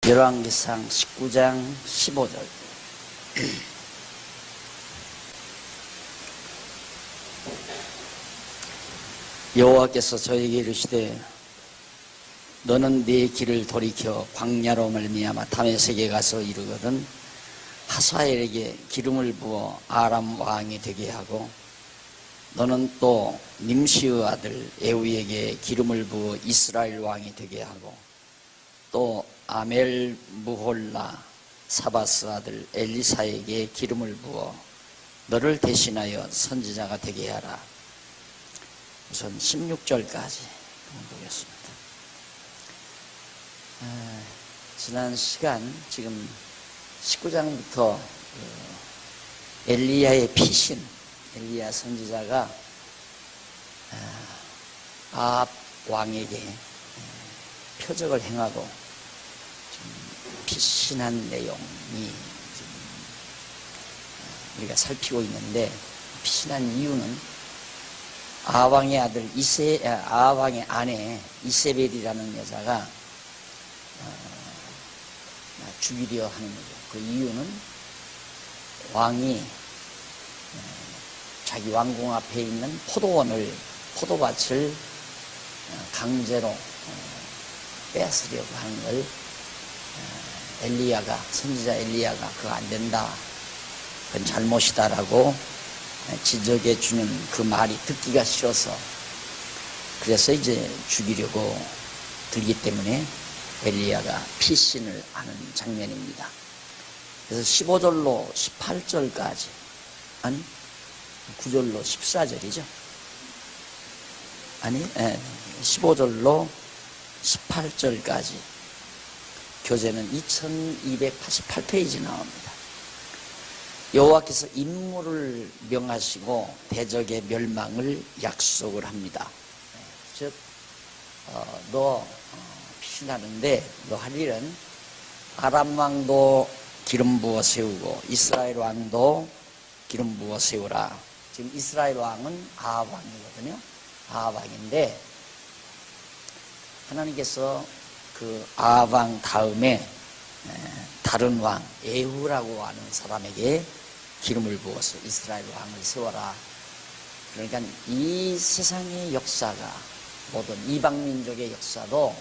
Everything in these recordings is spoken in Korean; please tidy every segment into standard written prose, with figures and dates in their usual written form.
열왕기상 19장 15절. 여호와께서 저에게 이르시되 너는 네 길을 돌이켜 광야로 말미암아 다메섹에 가서 이르거든 하사엘에게 기름을 부어 아람 왕이 되게 하고 너는 또 님시의 아들 에후에게 기름을 부어 이스라엘 왕이 되게 하고 또 아멜무홀라 사바스 아들 엘리사에게 기름을 부어 너를 대신하여 선지자가 되게 하라. 우선 16절까지 보겠습니다. 지난 시간 지금 19장부터 엘리야의 피신 엘리야 선지자가 아합 왕에게 표적을 행하고 피신한 내용이 우리가 살피고 있는데, 피신한 이유는 아합왕의 아들 아합왕의 아내 이세벨이라는 여자가 죽이려 하는 거죠. 그 이유는 왕이 자기 왕궁 앞에 있는 포도밭을 강제로 뺏으려고 하는 걸 선지자 엘리야가 그거 안 된다, 그건 잘못이다라고 지적해 주는 그 말이 듣기가 싫어서, 그래서 이제 죽이려고 들기 때문에 엘리야가 피신을 하는 장면입니다. 그래서 15절로 18절까지, 아니 9절로 14절이죠. 15절로 18절까지 교재는 2288페이지 나옵니다. 여호와께서 인물을 명하시고 대적의 멸망을 약속을 합니다. 즉 너 피신하는데 너 할 일은 아람 왕도 기름 부어 세우고 이스라엘 왕도 기름 부어 세우라. 지금 이스라엘 왕은 아합 왕이거든요. 아합 왕인데 하나님께서 그 아합 왕 다음에 다른 왕 에후라고 하는 사람에게 기름을 부어서 이스라엘 왕을 세워라. 그러니까 이 세상의 역사가, 모든 이방 민족의 역사도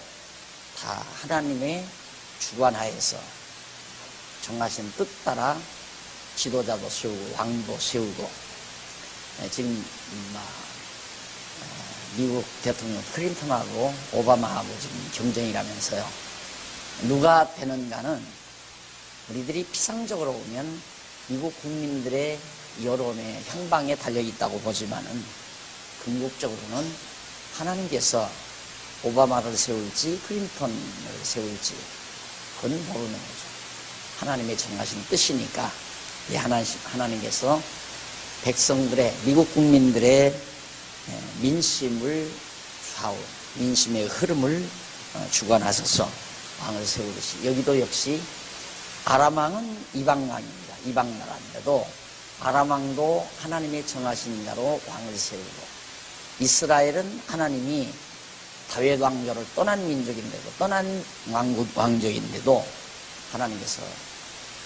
다 하나님의 주관하에서 정하신 뜻 따라 지도자도 세우고 왕도 세우고, 지금 미국 대통령 클린턴하고 오바마하고 지금 경쟁이라면서요. 누가 되는가는 우리들이 피상적으로 보면 미국 국민들의 여론의 향방에 달려있다고 보지만은 궁극적으로는 하나님께서 오바마를 세울지 클린턴을 세울지 그건 모르는 거죠. 하나님의 정하신 뜻이니까 하나님께서 백성들의, 미국 국민들의 민심을 좌우, 민심의 흐름을 주관하셔서 왕을 세우듯이 여기도 역시 아람 왕은 이방 왕입니다. 이방 나라인데도 아람 왕도 하나님의 정하신 자로 왕을 세우고, 이스라엘은 하나님이 다윗 왕조를 떠난 민족인데도, 떠난 왕족인데도 하나님께서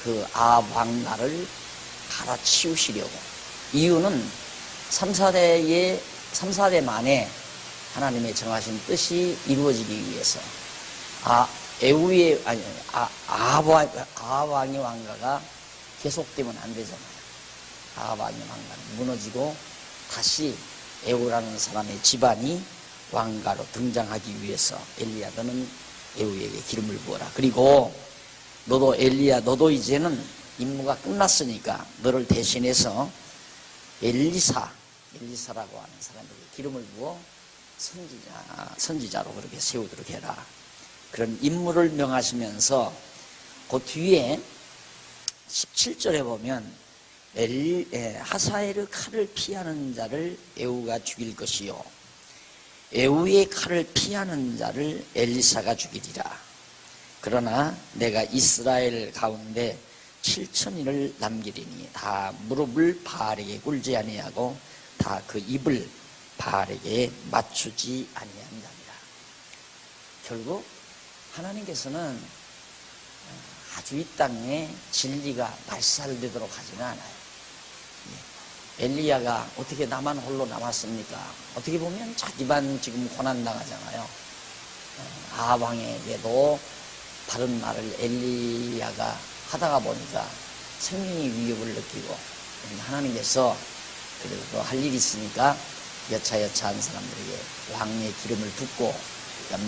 그 아합 왕나를 갈아치우시려고, 이유는 3, 4대 만에 하나님의 정하신 뜻이 이루어지기 위해서 아합 왕의 왕가가 계속되면 안 되잖아요. 아합 왕의 왕가는 무너지고 다시 에후라는 사람의 집안이 왕가로 등장하기 위해서 엘리야 너는 에후에게 기름을 부어라. 그리고 너도 엘리야, 너도 이제는 임무가 끝났으니까 너를 대신해서 엘리사라고 하는 사람에게 기름을 부어 선지자로 그렇게 세우도록 해라. 그런 임무를 명하시면서 그 뒤에 17절에 보면 하사엘의 칼을 피하는 자를 에후가 죽일 것이요 에후의 칼을 피하는 자를 엘리사가 죽이리라. 그러나 내가 이스라엘 가운데 7,000인을 남기리니 다 무릎을 바알에게 꿇지 아니하고 다 그 입을 바알에게 맞추지 아니한 자니라. 결국 하나님께서는 아주 이 땅에 진리가 말살되도록 하지는 않아요. 엘리야가 어떻게 나만 홀로 남았습니까? 어떻게 보면 자기만 지금 고난당하잖아요. 아합왕에게도 바른 말을 엘리야가 하다가 보니까 생명의 위협을 느끼고 하나님께서 그래도 할 일이 있으니까 여차여차한 사람들에게 왕의 기름을 붓고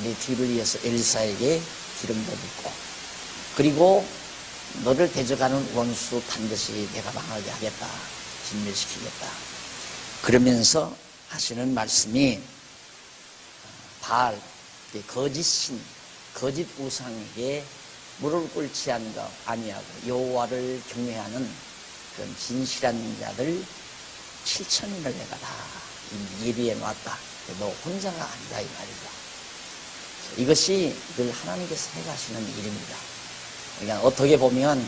내 뒤를 이어서 엘리사에게 기름도 붓고 그리고 너를 대적하는 원수 반드시 내가 망하게 하겠다. 진멸시키겠다. 그러면서 하시는 말씀이 바알, 거짓신, 거짓 우상에게 무릎을 꿇지 아니하고 여호와를 경외하는 그런 진실한 자들 7,000인을 내가 다 예비해 놨다. 너 혼자가 아니다 이 말이죠. 이것이 늘 하나님께서 해가시는 일입니다. 그러니까 어떻게 보면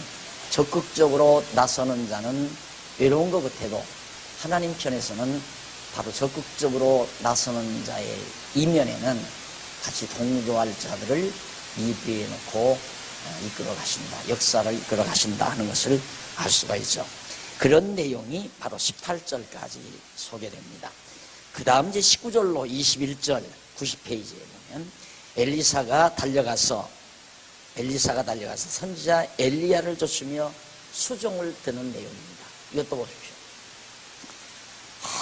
적극적으로 나서는 자는 외로운 것 같아도 하나님 편에서는 바로 적극적으로 나서는 자의 이면에는 같이 동조할 자들을 예비해 놓고 이끌어 가신다. 역사를 이끌어 가신다 하는 것을 알 수가 있죠. 그런 내용이 바로 18절까지 소개됩니다. 그 다음 이제 19절로 21절 90페이지에 보면 엘리사가 달려가서 선지자 엘리야를 쫓으며 수종을 드는 내용입니다. 이것도 보십시오.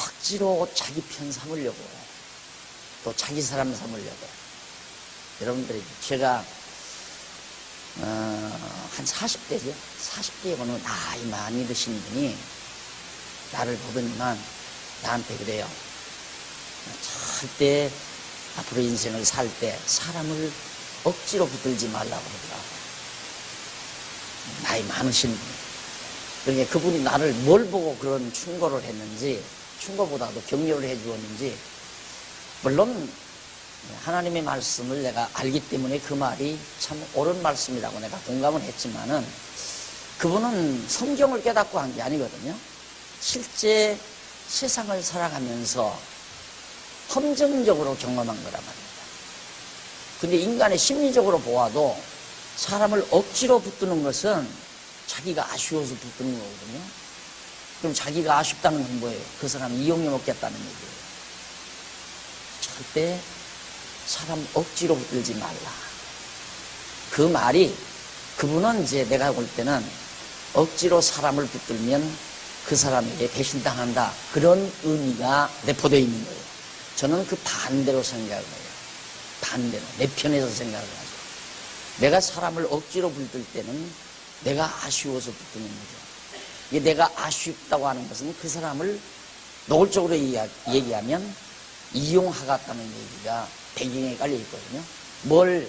억지로 자기 편 삼으려고 또 자기 사람 삼으려고 여러분들이 제가 한 40대죠. 40대에 어느 나이 많이 드신 분이 나를 보더니만 나한테 그래요. 절대 앞으로 인생을 살 때 사람을 억지로 붙들지 말라고 그러더라고요. 나이 많으신 분. 그러니까 그분이 나를 뭘 보고 그런 충고를 했는지, 충고보다도 격려를 해 주었는지, 물론 하나님의 말씀을 내가 알기 때문에 그 말이 참 옳은 말씀이라고 내가 공감을 했지만은 그분은 성경을 깨닫고 한 게 아니거든요. 실제 세상을 살아가면서 험정적으로 경험한 거란 말입니다. 근데 인간의 심리적으로 보아도 사람을 억지로 붙드는 것은 자기가 아쉬워서 붙드는 거거든요. 그럼 자기가 아쉽다는 건 뭐예요? 그 사람 이용해 먹겠다는 얘기예요. 절대 사람 억지로 붙들지 말라. 그 말이 그분은 이제 내가 볼 때는 억지로 사람을 붙들면 그 사람에게 배신당한다. 그런 의미가 내포되어 있는 거예요. 저는 그 반대로 생각을 해요. 반대로. 내 편에서 생각을 하죠. 내가 사람을 억지로 붙들 때는 내가 아쉬워서 붙드는 거죠. 이게 내가 아쉽다고 하는 것은 그 사람을 노골적으로 얘기하면 이용하겠다는 얘기가 배경에 깔려 있거든요. 뭘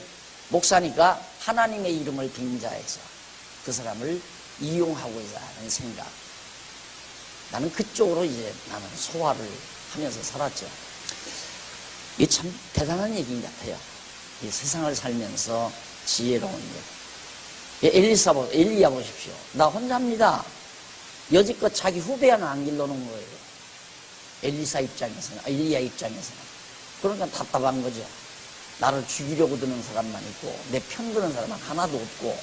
목사니까 하나님의 이름을 빙자해서 그 사람을 이용하고자 하는 생각. 나는 그쪽으로 이제 나는 소화를 하면서 살았죠. 이게 참 대단한 얘기인 것 같아요. 이 세상을 살면서 지혜로운 일. 엘리야 보십시오. 나 혼자입니다. 여지껏 자기 후배 하나 안 길러놓은 거예요. 엘리야 입장에서는. 그러니까 답답한 거죠. 나를 죽이려고 드는 사람만 있고 내 편 드는 사람은 하나도 없고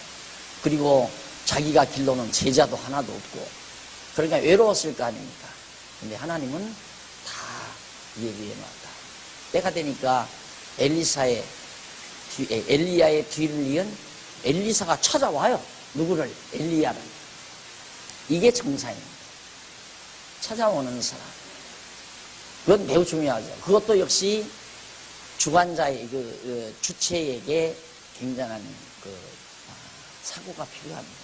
그리고 자기가 길러놓은 제자도 하나도 없고 그러니까 외로웠을 거 아닙니까? 근데 하나님은 다 예비해 놨다. 때가 되니까 엘리야의 뒤를 이은 엘리사가 찾아와요. 누구를? 엘리야를. 이게 정상입니다. 찾아오는 사람. 그건 매우 중요하죠. 그것도 역시 주관자의 주체에게 굉장한 사고가 필요합니다.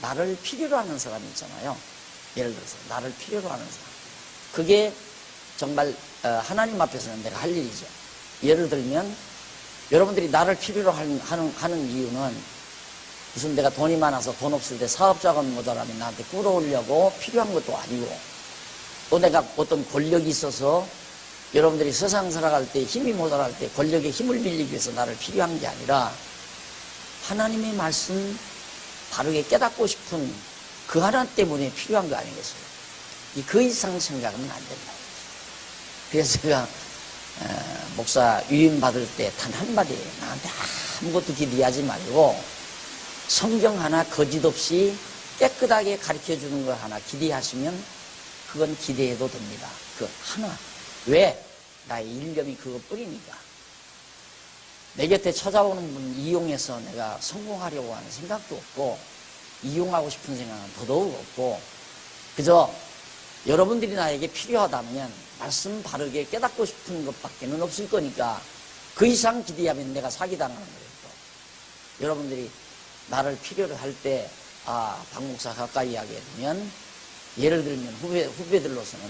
나를 필요로 하는 사람이 있잖아요. 예를 들어서 나를 필요로 하는 사람. 그게 정말 하나님 앞에서는 내가 할 일이죠. 예를 들면 여러분들이 나를 필요로 하는 이유는 무슨 내가 돈이 많아서 돈 없을 때 사업자금 모자라면 나한테 끌어오려고 필요한 것도 아니고 또 내가 어떤 권력이 있어서 여러분들이 세상 살아갈 때 힘이 모자랄 때 권력의 힘을 빌리기 위해서 나를 필요한 게 아니라 하나님의 말씀 바르게 깨닫고 싶은 그 하나 때문에 필요한 거 아니겠어요? 그 이상 생각하면 안 된다. 그래서 제가 목사 위임 받을 때 단 한마디 나한테 아무것도 기대하지 말고 성경 하나 거짓 없이 깨끗하게 가르쳐 주는 거 하나 기대하시면 그건 기대해도 됩니다. 그 하나. 왜? 나의 일념이 그것뿐이니까. 내 곁에 찾아오는 분 이용해서 내가 성공하려고 하는 생각도 없고 이용하고 싶은 생각은 더더욱 없고 그저 여러분들이 나에게 필요하다면 말씀 바르게 깨닫고 싶은 것밖에는 없을 거니까 그 이상 기대하면 내가 사기당하는 거예요. 또. 여러분들이 나를 필요로 할 때 박 목사 가까이 하게 되면 예를 들면 후배들로서는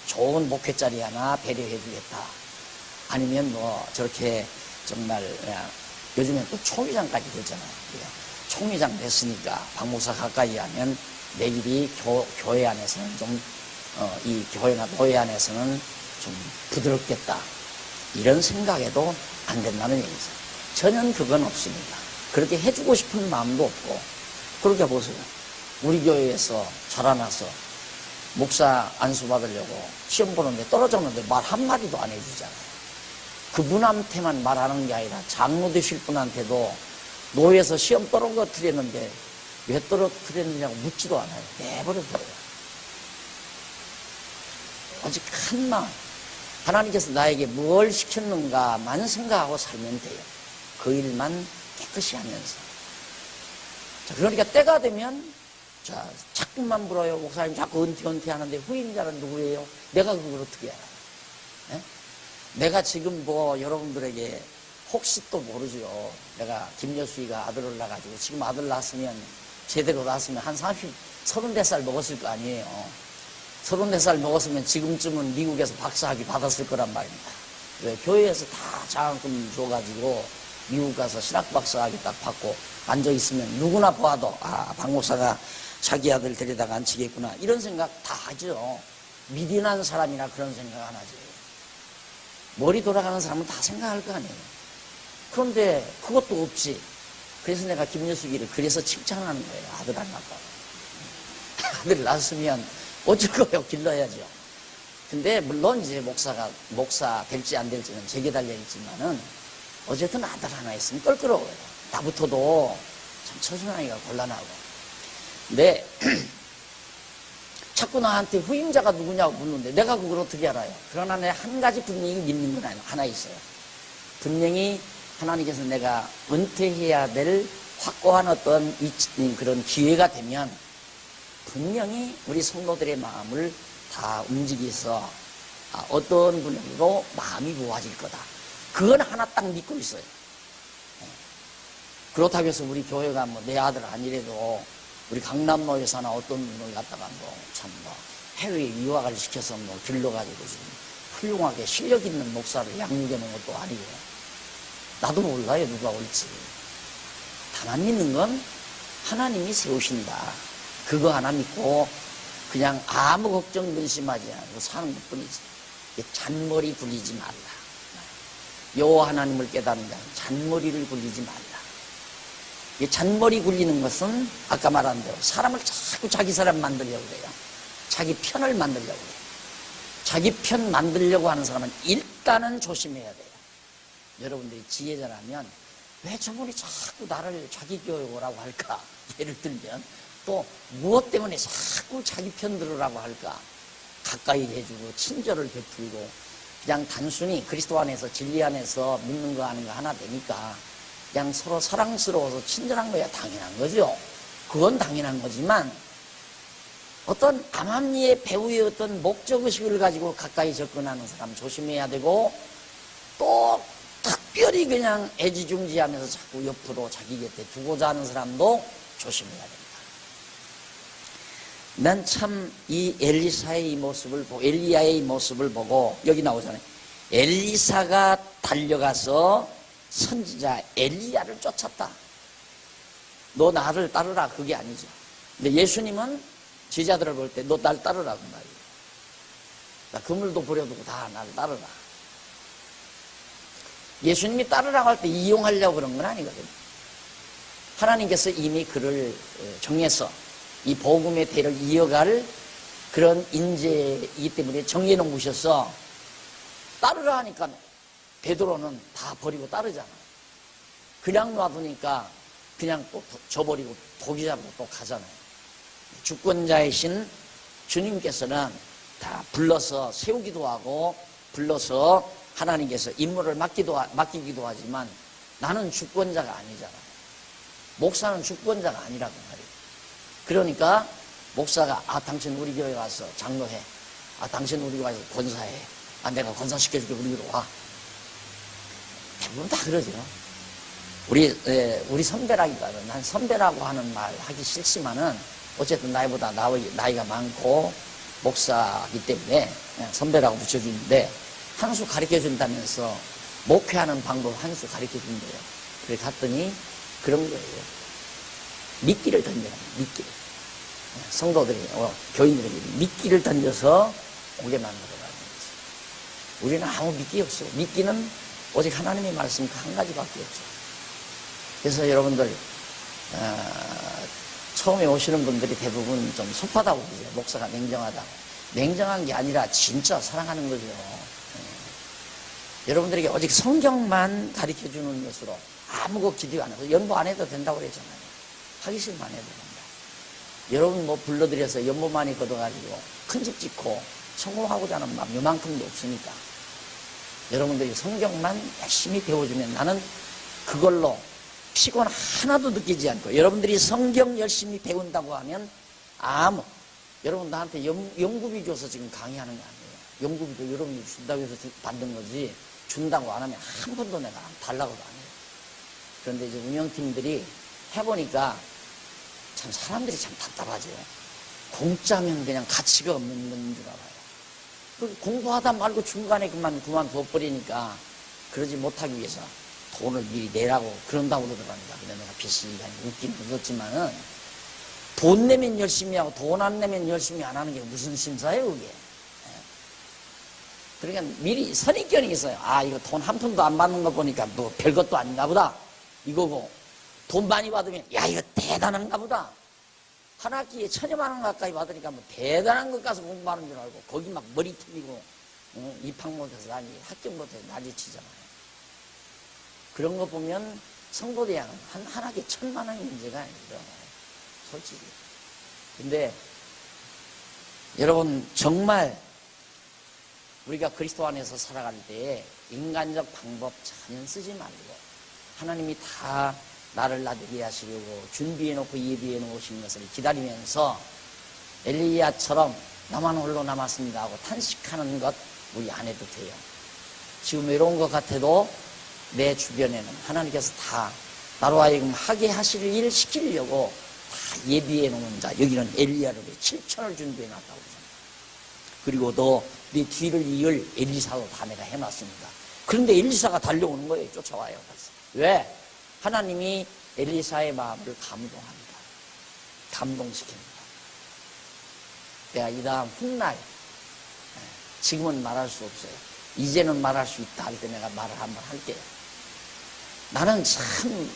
좋은 목회 자리 하나 배려해 주겠다. 아니면 저렇게 정말 요즘엔 또 총회장까지 되잖아요. 총회장 됐으니까 박 목사 가까이 하면 내 길이 교회 안에서는 좀 이 교회나 노예 안에서는 좀 부드럽겠다. 이런 생각에도 안 된다는 얘기죠. 전혀 그건 없습니다. 그렇게 해주고 싶은 마음도 없고 그렇게 보세요. 우리 교회에서 자라나서 목사 안수 받으려고 시험 보는데 떨어졌는데 말 한마디도 안 해주잖아요. 그분한테만 말하는 게 아니라 장로 되실 분한테도 노예에서 시험 떨어뜨렸는데 왜 떨어뜨렸느냐고 묻지도 않아요. 내버려둬요. 아직 큰 마음. 하나님께서 나에게 뭘 시켰는가만 생각하고 살면 돼요. 그 일만 깨끗이 하면서. 자, 그러니까 때가 되면 자꾸만 물어요. 목사님 자꾸 은퇴 하는데 후임자는 누구예요? 내가 그걸 어떻게 알아요? 네? 내가 지금 여러분들에게 혹시 또 모르죠. 내가 김여수이가 아들을 낳아가지고 지금 아들 낳았으면 제대로 낳았으면 한 34살 먹었을 거 아니에요. 34살 먹었으면 지금쯤은 미국에서 박사학위 받았을 거란 말입니다. 왜? 교회에서 다 장학금 줘가지고 미국 가서 신학 박사학위 딱 받고 앉아있으면 누구나 봐도 박 목사가 자기 아들 데려다가 앉히겠구나 이런 생각 다 하죠. 미련한 사람이나 그런 생각 안 하지. 머리 돌아가는 사람은 다 생각할 거 아니에요. 그런데 그것도 없지. 그래서 내가 김여수기를 그래서 칭찬하는 거예요. 아들 안 낳았다고. 아들 낳았으면 어쩔 거예요. 길러야죠. 근데 물론 이제 목사 될지 안 될지는 제게 달려있지만은 어쨌든 아들 하나 있으면 껄끄러워요. 나부터도 참 처신하기가 곤란하고. 근데 자꾸 나한테 후임자가 누구냐고 묻는데 내가 그걸 어떻게 알아요? 그러나 내가 한 가지 분명히 믿는 건 하나 있어요. 분명히 하나님께서 내가 은퇴해야 될 확고한 어떤 그런 기회가 되면 분명히 우리 성도들의 마음을 다 움직여서 어떤 분으로 마음이 모아질 거다. 그건 하나 딱 믿고 있어요. 그렇다고 해서 우리 교회가 내 아들 아니래도 우리 강남로에 사나 어떤 분을 갖다가 해외에 유학을 시켜서 길러가지고 지금 훌륭하게 실력 있는 목사를 양육해 놓은 것도 아니고 나도 몰라요. 누가 올지. 다만 믿는 건 하나님이 세우신다. 그거 하나 믿고 그냥 아무 걱정 근심하지 않고 사는 것뿐이지. 잔머리 굴리지 말라. 여호와 하나님을 깨닫는 자는 잔머리를 굴리지 말라. 이 잔머리 굴리는 것은 아까 말한 대로 사람을 자꾸 자기 사람 만들려고 그래요. 자기 편을 만들려고 그래요. 자기 편 만들려고 하는 사람은 일단은 조심해야 돼요. 여러분들이 지혜자라면 왜 저분이 자꾸 나를 자기 교회 오라고 할까? 예를 들면 또 무엇 때문에 자꾸 자기 편 들으라고 할까? 가까이 해주고 친절을 베풀고 그냥 단순히 그리스도 안에서 진리 안에서 믿는 거 하는 거 하나 되니까 그냥 서로 사랑스러워서 친절한 거야 당연한 거죠. 그건 당연한 거지만 어떤 암암리의 배우의 어떤 목적의식을 가지고 가까이 접근하는 사람 조심해야 되고 또 특별히 그냥 애지중지하면서 자꾸 옆으로 자기 곁에 두고자 하는 사람도 조심해야 됩니다. 난 참 이 엘리사의 모습을 보고 엘리야의 모습을 보고 여기 나오잖아요. 엘리사가 달려가서 선지자 엘리야를 쫓았다. 너 나를 따르라 그게 아니죠. 근데 예수님은 제자들을 볼 때 너 날 따르라 그 말이에요. 나 그물도 버려두고 다 날 따르라. 예수님이 따르라고 할 때 이용하려고 그런 건 아니거든요. 하나님께서 이미 그를 정해서 이 복음의 대를 이어갈 그런 인재이기 때문에 정해놓은 곳이어서 따르라 하니까 베드로는 다 버리고 따르잖아. 그냥 놔두니까 그냥 또 줘버리고 고기 잡고 또 가잖아요. 주권자이신 주님께서는 다 불러서 세우기도 하고 불러서 하나님께서 임무를 맡기기도 하지만 나는 주권자가 아니잖아. 목사는 주권자가 아니라고 말이에요. 그러니까 목사가 당신 우리 교회 와서 장로해. 당신 우리 교회 와서 권사해. 내가 권사시켜줄게. 우리 교회로 와. 대부분 다 그러죠. 우리 선배라기보다는 난 선배라고 하는 말 하기 싫지만은 어쨌든 나이보다 나이가 많고 목사이기 때문에 그냥 선배라고 붙여주는데 한 수 가르쳐 준다면서 목회하는 방법 한 수 가르쳐 준대요. 그래 갔더니 그런 거예요. 미끼를 던져라. 미끼를. 성도들이 교인들에게 미끼를 던져서 오게 만들어가는 거죠. 우리는 아무 미끼 없어. 미끼는 오직 하나님의 말씀 그 한 가지밖에 없어. 그래서 여러분들 처음에 오시는 분들이 대부분 좀 섭하다고 그러죠. 목사가 냉정하다고. 냉정한 게 아니라 진짜 사랑하는 거죠. 여러분들에게 오직 성경만 가르쳐주는 것으로 아무것도 기대 안 하고 연보 안 해도 된다고 그랬잖아요. 하기 싫으면 안 해도 된다. 여러분 뭐 불러들여서 연보 많이 걷어가지고 큰 집 짓고 성공하고자 하는 마음 요만큼도 없으니까 여러분들이 성경만 열심히 배워주면 나는 그걸로 피곤 하나도 느끼지 않고 여러분들이 성경 열심히 배운다고 하면 여러분 나한테 연구비 줘서 지금 강의하는 게 아니에요. 연구비도 여러분이 준다고 해서 받는 거지 준다고 안 하면 한 번도 내가 달라고도 안 해요. 그런데 이제 운영팀들이 해보니까 참 사람들이 참 답답하죠. 공짜면 그냥 가치가 없는 건 줄 알아요. 공부하다 말고 중간에 그만둬버리니까 그러지 못하기 위해서 돈을 미리 내라고 그런다고 그러더랍니다. 근데 내가 빚이 웃긴 웃었지만은 돈 내면 열심히 하고 돈 안 내면 열심히 안 하는 게 무슨 심사예요 그게. 그러니까 미리 선입견이 있어요. 이거 돈 한 푼도 안 받는 거 보니까 뭐 별것도 아닌가 보다 이거고 돈 많이 받으면 이거 대단한가 보다. 한 학기에 1,000여만 원 가까이 받으니까 뭐 대단한 것 가서 공부하는 줄 알고 거기 막 머리 튀기고 입학 못해서 합격 못해서 난리치잖아요. 그런 거 보면 성도대학은 한 학기에 1,000만 원의 문제가 아니죠. 솔직히. 근데 여러분 정말 우리가 그리스도 안에서 살아갈 때에 인간적 방법 전혀 쓰지 말고 하나님이 다 나를 나되게 하시려고 준비해놓고 예비해 놓으신 것을 기다리면서 엘리야처럼 나만 홀로 남았습니다 하고 탄식하는 것 우리 안 해도 돼요. 지금 외로운 것 같아도 내 주변에는 하나님께서 다 나로 하여금 하게 하실 일 시키려고 다 예비해 놓은 자, 여기는 엘리야를 7천을 준비해 놨다고 그러잖아요. 그리고 또 네 뒤를 이을 엘리사도 다 내가 해놨습니다. 그런데 엘리사가 달려오는 거예요. 쫓아와요. 왜? 하나님이 엘리사의 마음을 감동합니다. 감동시킵니다. 내가 이 다음 훗날 지금은 말할 수 없어요. 이제는 말할 수 있다 할 때 내가 말을 한번 할게요. 나는 참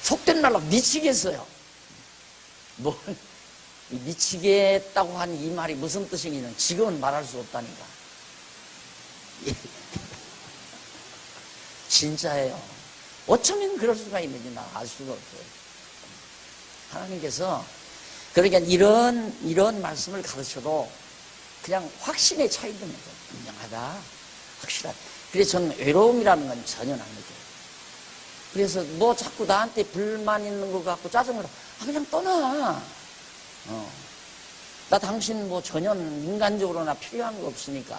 속된 말로 미치겠어요. 뭘 미치겠다고 한 이 말이 무슨 뜻이냐면 지금은 말할 수 없다니까. 진짜예요. 어쩌면 그럴 수가 있는지 나 알 수가 없어요. 하나님께서 그러니까 이런 말씀을 가르쳐도 그냥 확신에 차 있는 거죠. 분명하다. 확실하다. 그래서 저는 외로움이라는 건 전혀 안 느껴요. 그래서 뭐 자꾸 나한테 불만 있는 것 같고 짜증을 그냥 떠나. 나 당신 뭐 전혀 인간적으로나 필요한 거 없으니까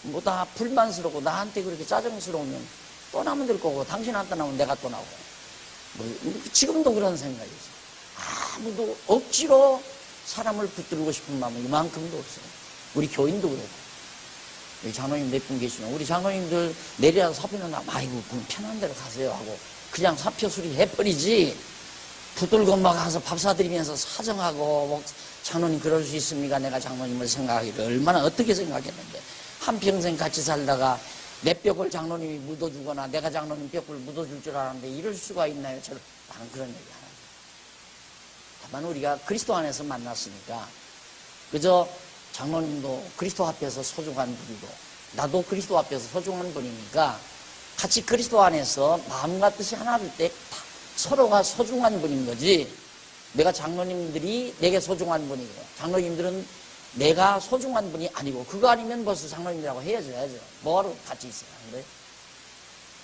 뭐 다 불만스럽고 나한테 그렇게 짜증스러우면 떠나면 될 거고 당신 안 떠나면 내가 떠나고 뭐 지금도 그런 생각이죠. 아무도 억지로 사람을 붙들고 싶은 마음은 이만큼도 없어요. 우리 교인도 그렇고 여기 장로님 몇 분 계시면 우리 장로님들 내려서 사표는 아이고 그럼 편한 데로 가세요 하고 그냥 사표 수리해버리지 붙들고 막 가서 밥 사드리면서 사정하고 뭐 장로님 그럴 수 있습니까? 내가 장로님을 생각하기를 얼마나 어떻게 생각했는데 한평생 같이 살다가 내 뼈를 장로님이 묻어주거나 내가 장로님 뼈를 묻어줄 줄 알았는데 이럴 수가 있나요? 나는 그런 얘기 안 합니다. 다만 우리가 그리스도 안에서 만났으니까 그저 장로님도 그리스도 앞에서 소중한 분이고 나도 그리스도 앞에서 소중한 분이니까 같이 그리스도 안에서 마음과 뜻이 하나 될 때 서로가 소중한 분인 거지. 내가 장로님들이 내게 소중한 분이고 장로님들은 내가 소중한 분이 아니고, 그거 아니면 벌써 장로님들하고 헤어져야죠. 뭐하러 같이 있어요? 안 그래요?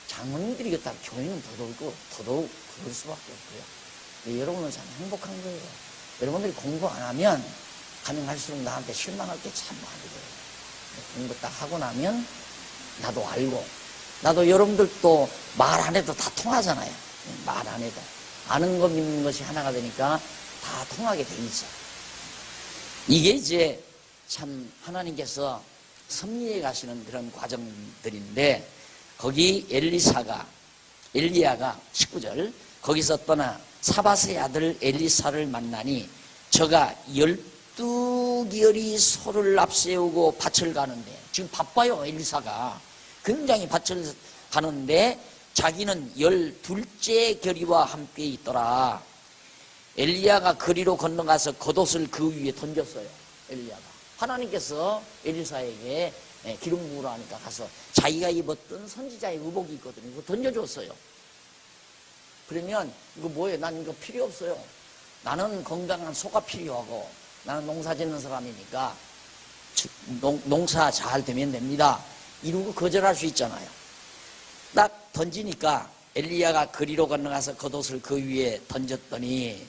장로님들이 그렇다면 교회는 더더욱 그럴 수밖에 없고요. 여러분은 참 행복한 거예요. 여러분들이 공부 안 하면 가면 갈수록 나한테 실망할 게 참 많이 돼요. 공부 딱 하고 나면 나도 알고, 나도 여러분들도 말 안 해도 다 통하잖아요. 말 안 해도 아는 거 믿는 것이 하나가 되니까 다 통하게 돼 있죠. 이게 이제 참 하나님께서 섭리해 가시는 그런 과정들인데, 거기 엘리야가 19절, 거기서 떠나 사밧의 아들 엘리사를 만나니 저가 12결이 소를 앞세우고 밭을 가는데, 지금 바빠요. 엘리사가 굉장히 밭을 가는데 자기는 12째 결의와 함께 있더라. 엘리야가 거리로 건너가서 겉옷을 그 위에 던졌어요. 엘리야가, 하나님께서 엘리사에게 기름 부으라 하니까 가서 자기가 입었던 선지자의 의복이 있거든요. 그거 던져줬어요. 그러면 이거 뭐예요? 난 이거 필요 없어요. 나는 건강한 소가 필요하고 나는 농사 짓는 사람이니까 농사 잘 되면 됩니다. 이러고 거절할 수 있잖아요. 딱 던지니까 엘리야가 거리로 건너가서 겉옷을 그 위에 던졌더니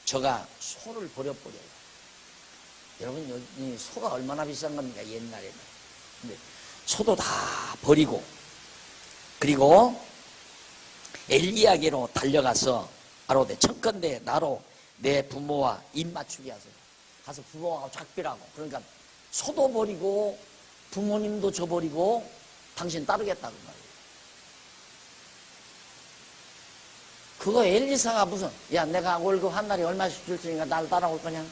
저가 소를 버려버려요. 여러분, 여기 소가 얼마나 비싼 겁니까? 옛날에는. 근데 소도 다 버리고, 그리고 엘리야에게로 달려가서 아로되 청컨대 나로 내 부모와 입 맞추게 하세요. 가서 부모하고 작별하고, 그러니까 소도 버리고 부모님도 저버리고 당신 따르겠다는 말이에요. 그거 엘리사가 무슨, 야, 내가 월급 한 달에 얼마씩 줄 테니까 날 따라올 거냐?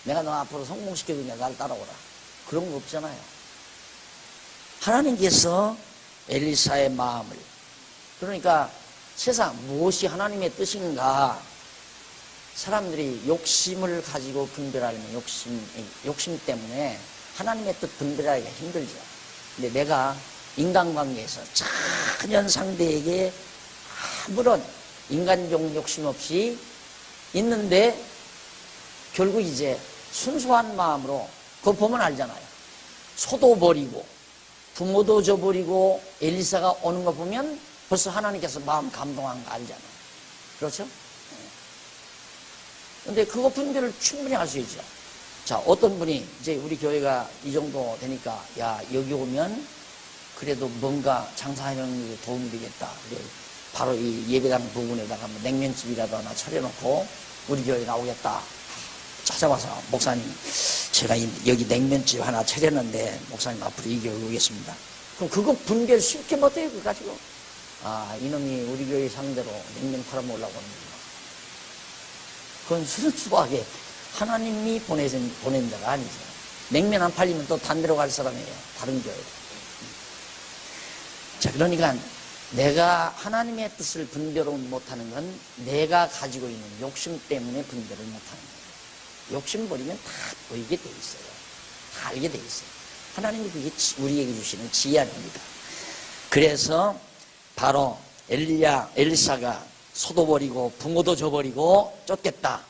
내가 너 앞으로 성공시켜주냐? 날 따라오라. 그런 거 없잖아요. 하나님께서 엘리사의 마음을, 그러니까 세상 무엇이 하나님의 뜻인가, 사람들이 욕심을 가지고 분별하려면 욕심 때문에 하나님의 뜻 분별하기가 힘들죠. 근데 내가 인간관계에서 전혀 상대에게 아무런 인간적 욕심 없이 있는데, 결국 이제 순수한 마음으로, 그거 보면 알잖아요. 소도 버리고 부모도 저버리고 엘리사가 오는 거 보면 벌써 하나님께서 마음 감동한 거 알잖아요. 그렇죠? 근데 그거 분별을 충분히 할 수 있죠. 자, 어떤 분이 이제 우리 교회가 이 정도 되니까, 야, 여기 오면 그래도 뭔가 장사하는 게 도움이 되겠다. 그래, 바로 이 예배당 부근에다가 뭐 냉면집이라도 하나 차려놓고 우리 교회 나오겠다. 찾아와서, 목사님, 제가 여기 냉면집 하나 차렸는데 목사님 앞으로 이 교회 오겠습니다. 그럼 그거 분별 쉽게 못해요. 그거 가지고. 아, 이놈이 우리 교회 상대로 냉면 팔아먹으려고 합니다. 그건 순수하게 하나님이 보낸 자가 아니죠. 냉면 안 팔리면 또 단 데로 갈 사람이에요. 다른 교회. 자, 그러니까 내가 하나님의 뜻을 분별을 못하는 건 내가 가지고 있는 욕심 때문에 분별을 못하는 거예요. 욕심 버리면 다 보이게 돼 있어요. 다 알게 돼 있어요. 하나님이 그게 우리에게 주시는 지혜입니다. 그래서 바로 엘리사가 소도 버리고 부모도 저버리고 쫓겠다.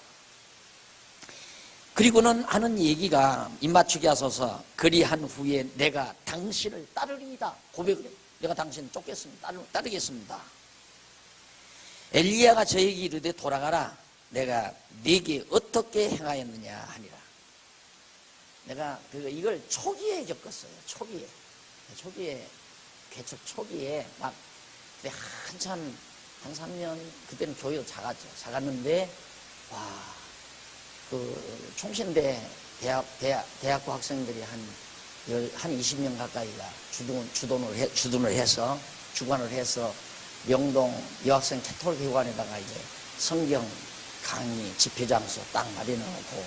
그리고는 하는 얘기가, 입맞추게 하소서 그리한 후에 내가 당신을 따르리이다. 고백을 해. 내가 당신 쫓겠습니다. 따르겠습니다. 엘리야가 저에게 이르되 돌아가라. 내가 네게 어떻게 행하였느냐 하니라. 내가 이걸 초기에 겪었어요. 초기에 개척 초기에 막 그때 한참 한 3년, 그때는 교회도 작았는데, 와, 총신대 대학교 학생들이 한 20명 가까이가 주관을 해서 명동 여학생 캐톨릭회관에다가 이제 성경 강의 집회 장소 딱 마련해놓고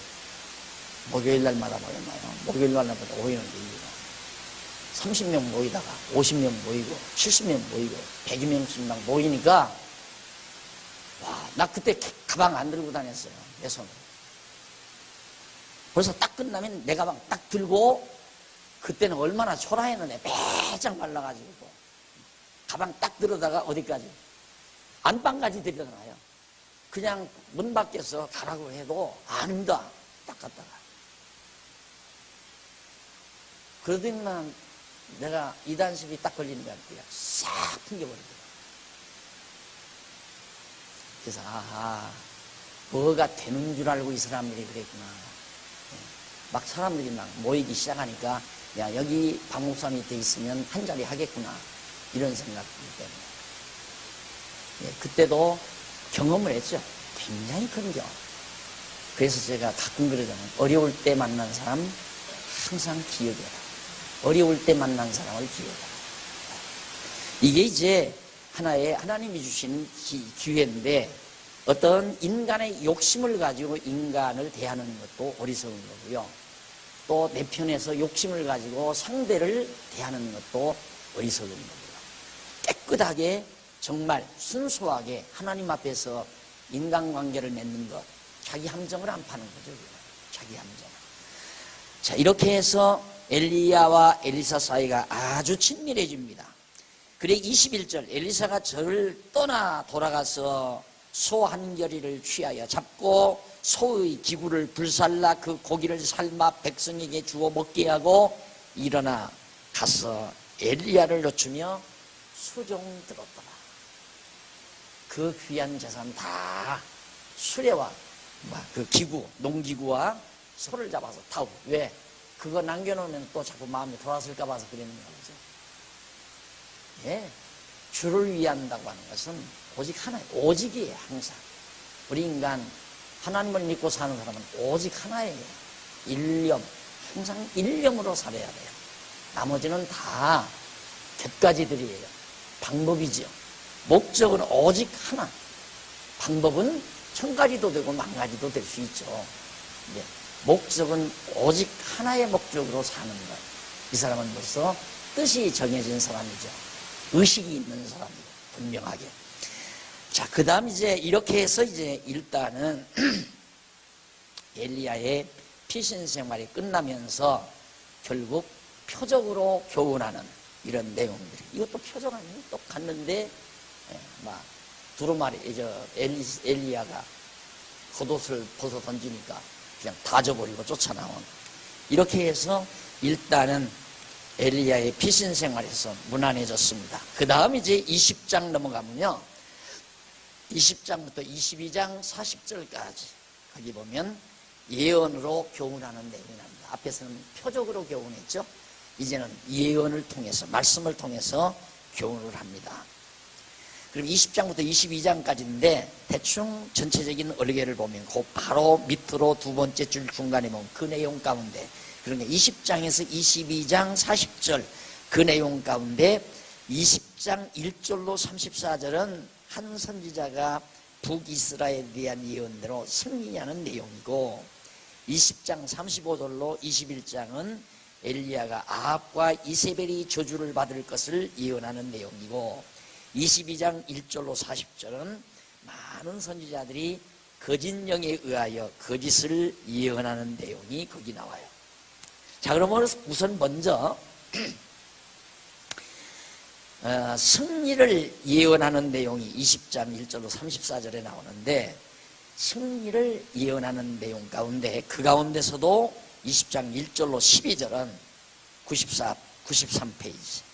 목요일 날마다 모였나요? 목요일 날마다 모이는데 30명 모이다가 50명 모이고 70명 모이고 100여 명씩 막 모이니까, 와, 나 그때 가방 안 들고 다녔어요. 내 손으로. 벌써 딱 끝나면 내 가방 딱 들고, 그때는 얼마나 초라했는데 빼짝 말라가지고 가방 딱 들어다가 어디까지? 안방까지 들여놔요. 그냥 문 밖에서 가라고 해도 아닙니다. 딱 갔다가. 그러더니만 내가 이단십이 딱 걸리는 것 같아요. 싹 풍겨버리더라고요. 그래서 아하, 뭐가 되는 줄 알고 이 사람들이 그랬구나. 막 사람들이 막 모이기 시작하니까 야, 여기 박 목사 밑에 있으면 한 자리 하겠구나, 이런 생각이기 때문에. 예, 그때도 경험을 했죠. 굉장히 큰 경험. 그래서 제가 가끔 그러잖아요. 어려울 때 만난 사람 항상 기억해라. 어려울 때 만난 사람을 기억해라. 이게 이제 하나의 하나님이 주신 기회인데, 어떤 인간의 욕심을 가지고 인간을 대하는 것도 어리석은 거고요. 또 내 편에서 욕심을 가지고 상대를 대하는 것도 어리석은 거고요. 깨끗하게 정말 순수하게 하나님 앞에서 인간관계를 맺는 것, 자기 함정을 안 파는 거죠. 자기 함정. 자, 이렇게 해서 엘리야와 엘리사 사이가 아주 친밀해집니다. 그래 21절, 엘리사가 저를 떠나 돌아가서 소 한 겨리를 취하여 잡고 소의 기구를 불살라 그 고기를 삶아 백성에게 주어 먹게 하고 일어나 가서 엘리야를 놓치며 수종 들었더라. 그 귀한 재산 다 수레와 그 기구, 농기구와 소를 잡아서 타고. 왜? 그거 남겨놓으면 또 자꾸 마음이 돌아설까 봐서 그러는 거죠. 예, 주를 위한다고 하는 것은 오직 하나예요. 오직이에요. 항상 우리 인간 하나님을 믿고 사는 사람은 오직 하나예요. 일념, 항상 일념으로 살아야 돼요. 나머지는 다 곁가지들이에요. 방법이죠. 목적은 오직 하나. 방법은 1000가지도 되고 10,000가지도 될 수 있죠. 네. 목적은 오직 하나의 목적으로 사는 것. 이 사람은 벌써 뜻이 정해진 사람이죠. 의식이 있는 사람이에요. 분명하게. 자, 그 다음 이제 이렇게 해서 이제 일단은 엘리야의 피신 생활이 끝나면서 결국 표적으로 교훈하는 이런 내용들이. 이것도 표적 아니에요? 또 갔는데 막 두루마리, 엘리야가 겉옷을 벗어 던지니까 그냥 다 져버리고 쫓아나온. 이렇게 해서 일단은 엘리야의 피신 생활에서 무난해졌습니다. 그 다음 이제 20장 넘어가면요, 20장부터 22장 40절까지 거기 보면 예언으로 교훈하는 내용이 납니다. 앞에서는 표적으로 교훈했죠. 이제는 예언을 통해서, 말씀을 통해서 교훈을 합니다. 그럼 20장부터 22장까지인데 대충 전체적인 얼개를 보면 그 바로 밑으로 두 번째 줄 중간에 보면 그 내용 가운데, 그러니까 20장에서 22장 40절 그 내용 가운데 20장 1절로 34절은 한 선지자가 북이스라엘에 대한 예언대로 승리하는 내용이고, 20장 35절로 21장은 엘리야가 아합과 이세벨이 저주를 받을 것을 예언하는 내용이고, 22장 1절로 40절은 많은 선지자들이 거짓 영에 의하여 거짓을 예언하는 내용이 거기 나와요. 자, 그러면 우선 먼저 승리를 예언하는 내용이 20장 1절로 34절에 나오는데, 승리를 예언하는 내용 가운데 그 가운데서도 20장 1절로 12절은 93페이지.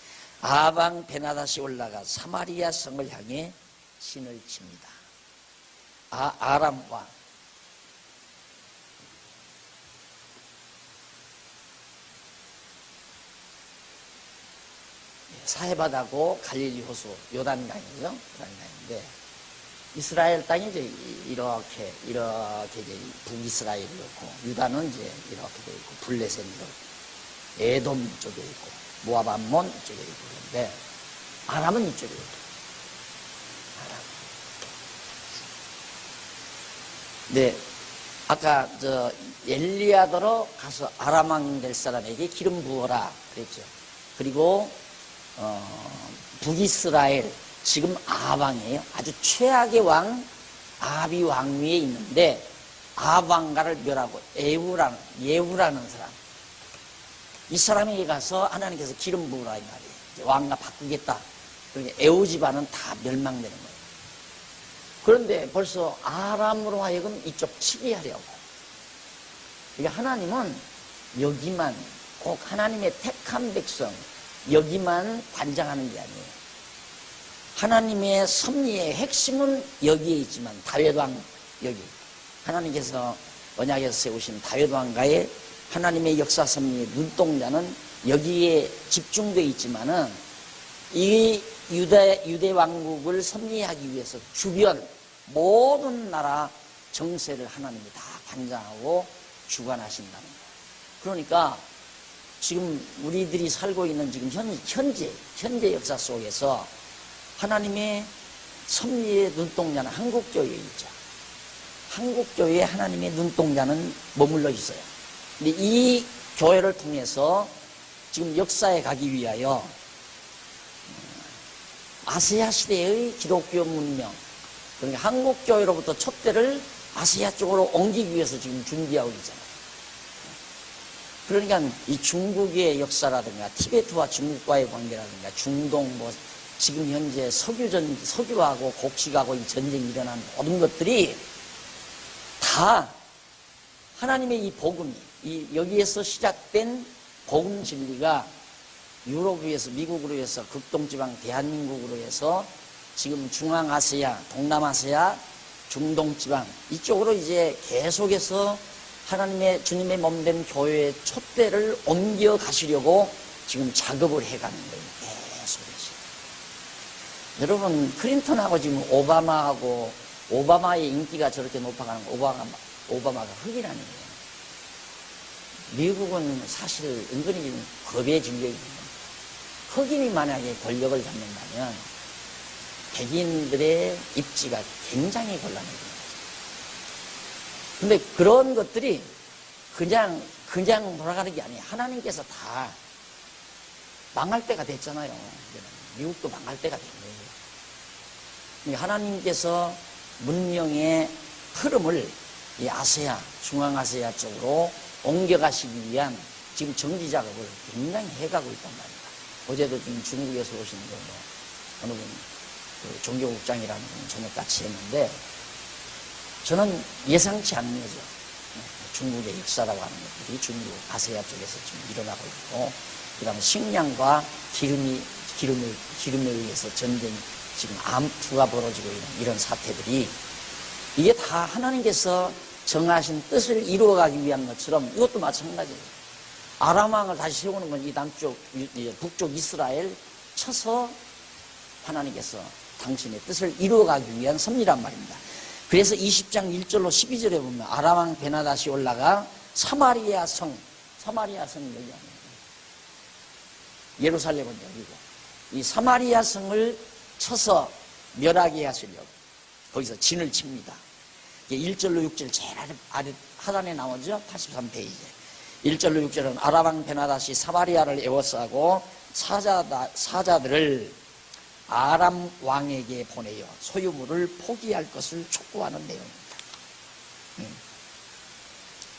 아방 베나다시 올라가 사마리아 성을 향해 신을 칩니다. 아람 왕. 사해바다고 갈릴리 호수, 요단강이죠. 요단강인데 이스라엘 땅이 이제 이렇게 이제 북이스라엘이었고, 유다는 이제 이렇게 돼 있고, 블레셋도 에돔 쪽에 있고, 모압 암몬 이쪽에 있고, 그런데 아람은 이쪽에 있고. 아람. 네, 아까 엘리야더러 가서 아람 왕 될 사람에게 기름 부어라 그랬죠. 그리고 북이스라엘, 지금 아합왕이에요. 아주 최악의 왕, 아합이 왕위에 있는데 아합 왕가를 멸하고 예후라는 사람, 이 사람에게 가서 하나님께서 기름 부으라 이 말이에요. 이제 왕가 바꾸겠다. 그러니까 에우 집안은 다 멸망되는 거예요. 그런데 벌써 아람으로 하여금 이쪽 치게 하려고. 그러니까 하나님은 여기만, 꼭 하나님의 택한 백성, 여기만 관장하는 게 아니에요. 하나님의 섭리의 핵심은 여기에 있지만, 다윗왕 여기. 하나님께서 언약에서 세우신 다윗왕가의 하나님의 역사 섭리의 눈동자는 여기에 집중되어 있지만은, 이 유대 왕국을 섭리하기 위해서 주변 모든 나라 정세를 하나님이 다 관장하고 주관하신다는 거예요. 그러니까 지금 우리들이 살고 있는 지금 현재 역사 속에서 하나님의 섭리의 눈동자는 한국교회에 있죠. 한국교회에 하나님의 눈동자는 머물러 있어요. 근데 이 교회를 통해서 지금 역사에 가기 위하여 아시아 시대의 기독교 문명, 그러니까 한국교회로부터 촛대를 아시아 쪽으로 옮기기 위해서 지금 준비하고 있잖아요. 그러니까 이 중국의 역사라든가 티베트와 중국과의 관계라든가 중동 지금 현재 석유하고 곡식하고 이 전쟁이 일어난 모든 것들이 다 하나님의 이 복음이, 여기에서 시작된 복음 진리가 유럽에서, 미국으로 해서, 극동지방 대한민국으로 해서 지금 중앙아시아, 동남아시아, 중동지방 이쪽으로 이제 계속해서 하나님의 주님의 몸된 교회의 촛대를 옮겨 가시려고 지금 작업을 해가는 거예요. 계속해서. 여러분, 클린턴하고 지금 오바마의 인기가 저렇게 높아가는 거, 오바마가 흑인 아니에요. 미국은 사실 은근히 겁에 질려 있는 거예요. 흑인이 만약에 권력을 잡는다면 백인들의 입지가 굉장히 곤란해져요. 근데 그런 것들이 그냥 돌아가는 게 아니에요. 하나님께서 다 망할 때가 됐잖아요. 미국도 망할 때가 된 거예요. 하나님께서 문명의 흐름을 이 아시아, 중앙아시아 쪽으로 옮겨가시기 위한 지금 정지 작업을 굉장히 해가고 있단 말입니다. 어제도 지금 중국에서 오신 어느 분, 종교국장이라는 분이 저녁같이 했는데, 저는 예상치 않는 거죠. 중국의 역사라고 하는 것들이 중국 아시아 쪽에서 지금 일어나고 있고, 그 다음에 식량과 기름에 의해서 전쟁이 지금 암투가 벌어지고 있는 이런 사태들이, 이게 다 하나님께서 정하신 뜻을 이루어가기 위한 것처럼 이것도 마찬가지예요. 아람왕을 다시 세우는 건 이 북쪽 이스라엘 쳐서 하나님께서 당신의 뜻을 이루어가기 위한 섭리란 말입니다. 그래서 20장 1절로 12절에 보면 아람왕 베나다시 올라가 사마리아 성이 여기 아니에요. 예루살렘은 여기고, 이 사마리아 성을 쳐서 멸하게 하시려고 거기서 진을 칩니다. 1절로 6절 제일 아래 하단에 나오죠. 83페이지에 1절로 6절은 아람왕 베나다시 사마리아를 에워싸고 사자들을 아람 왕에게 보내어 소유물을 포기할 것을 촉구하는 내용입니다.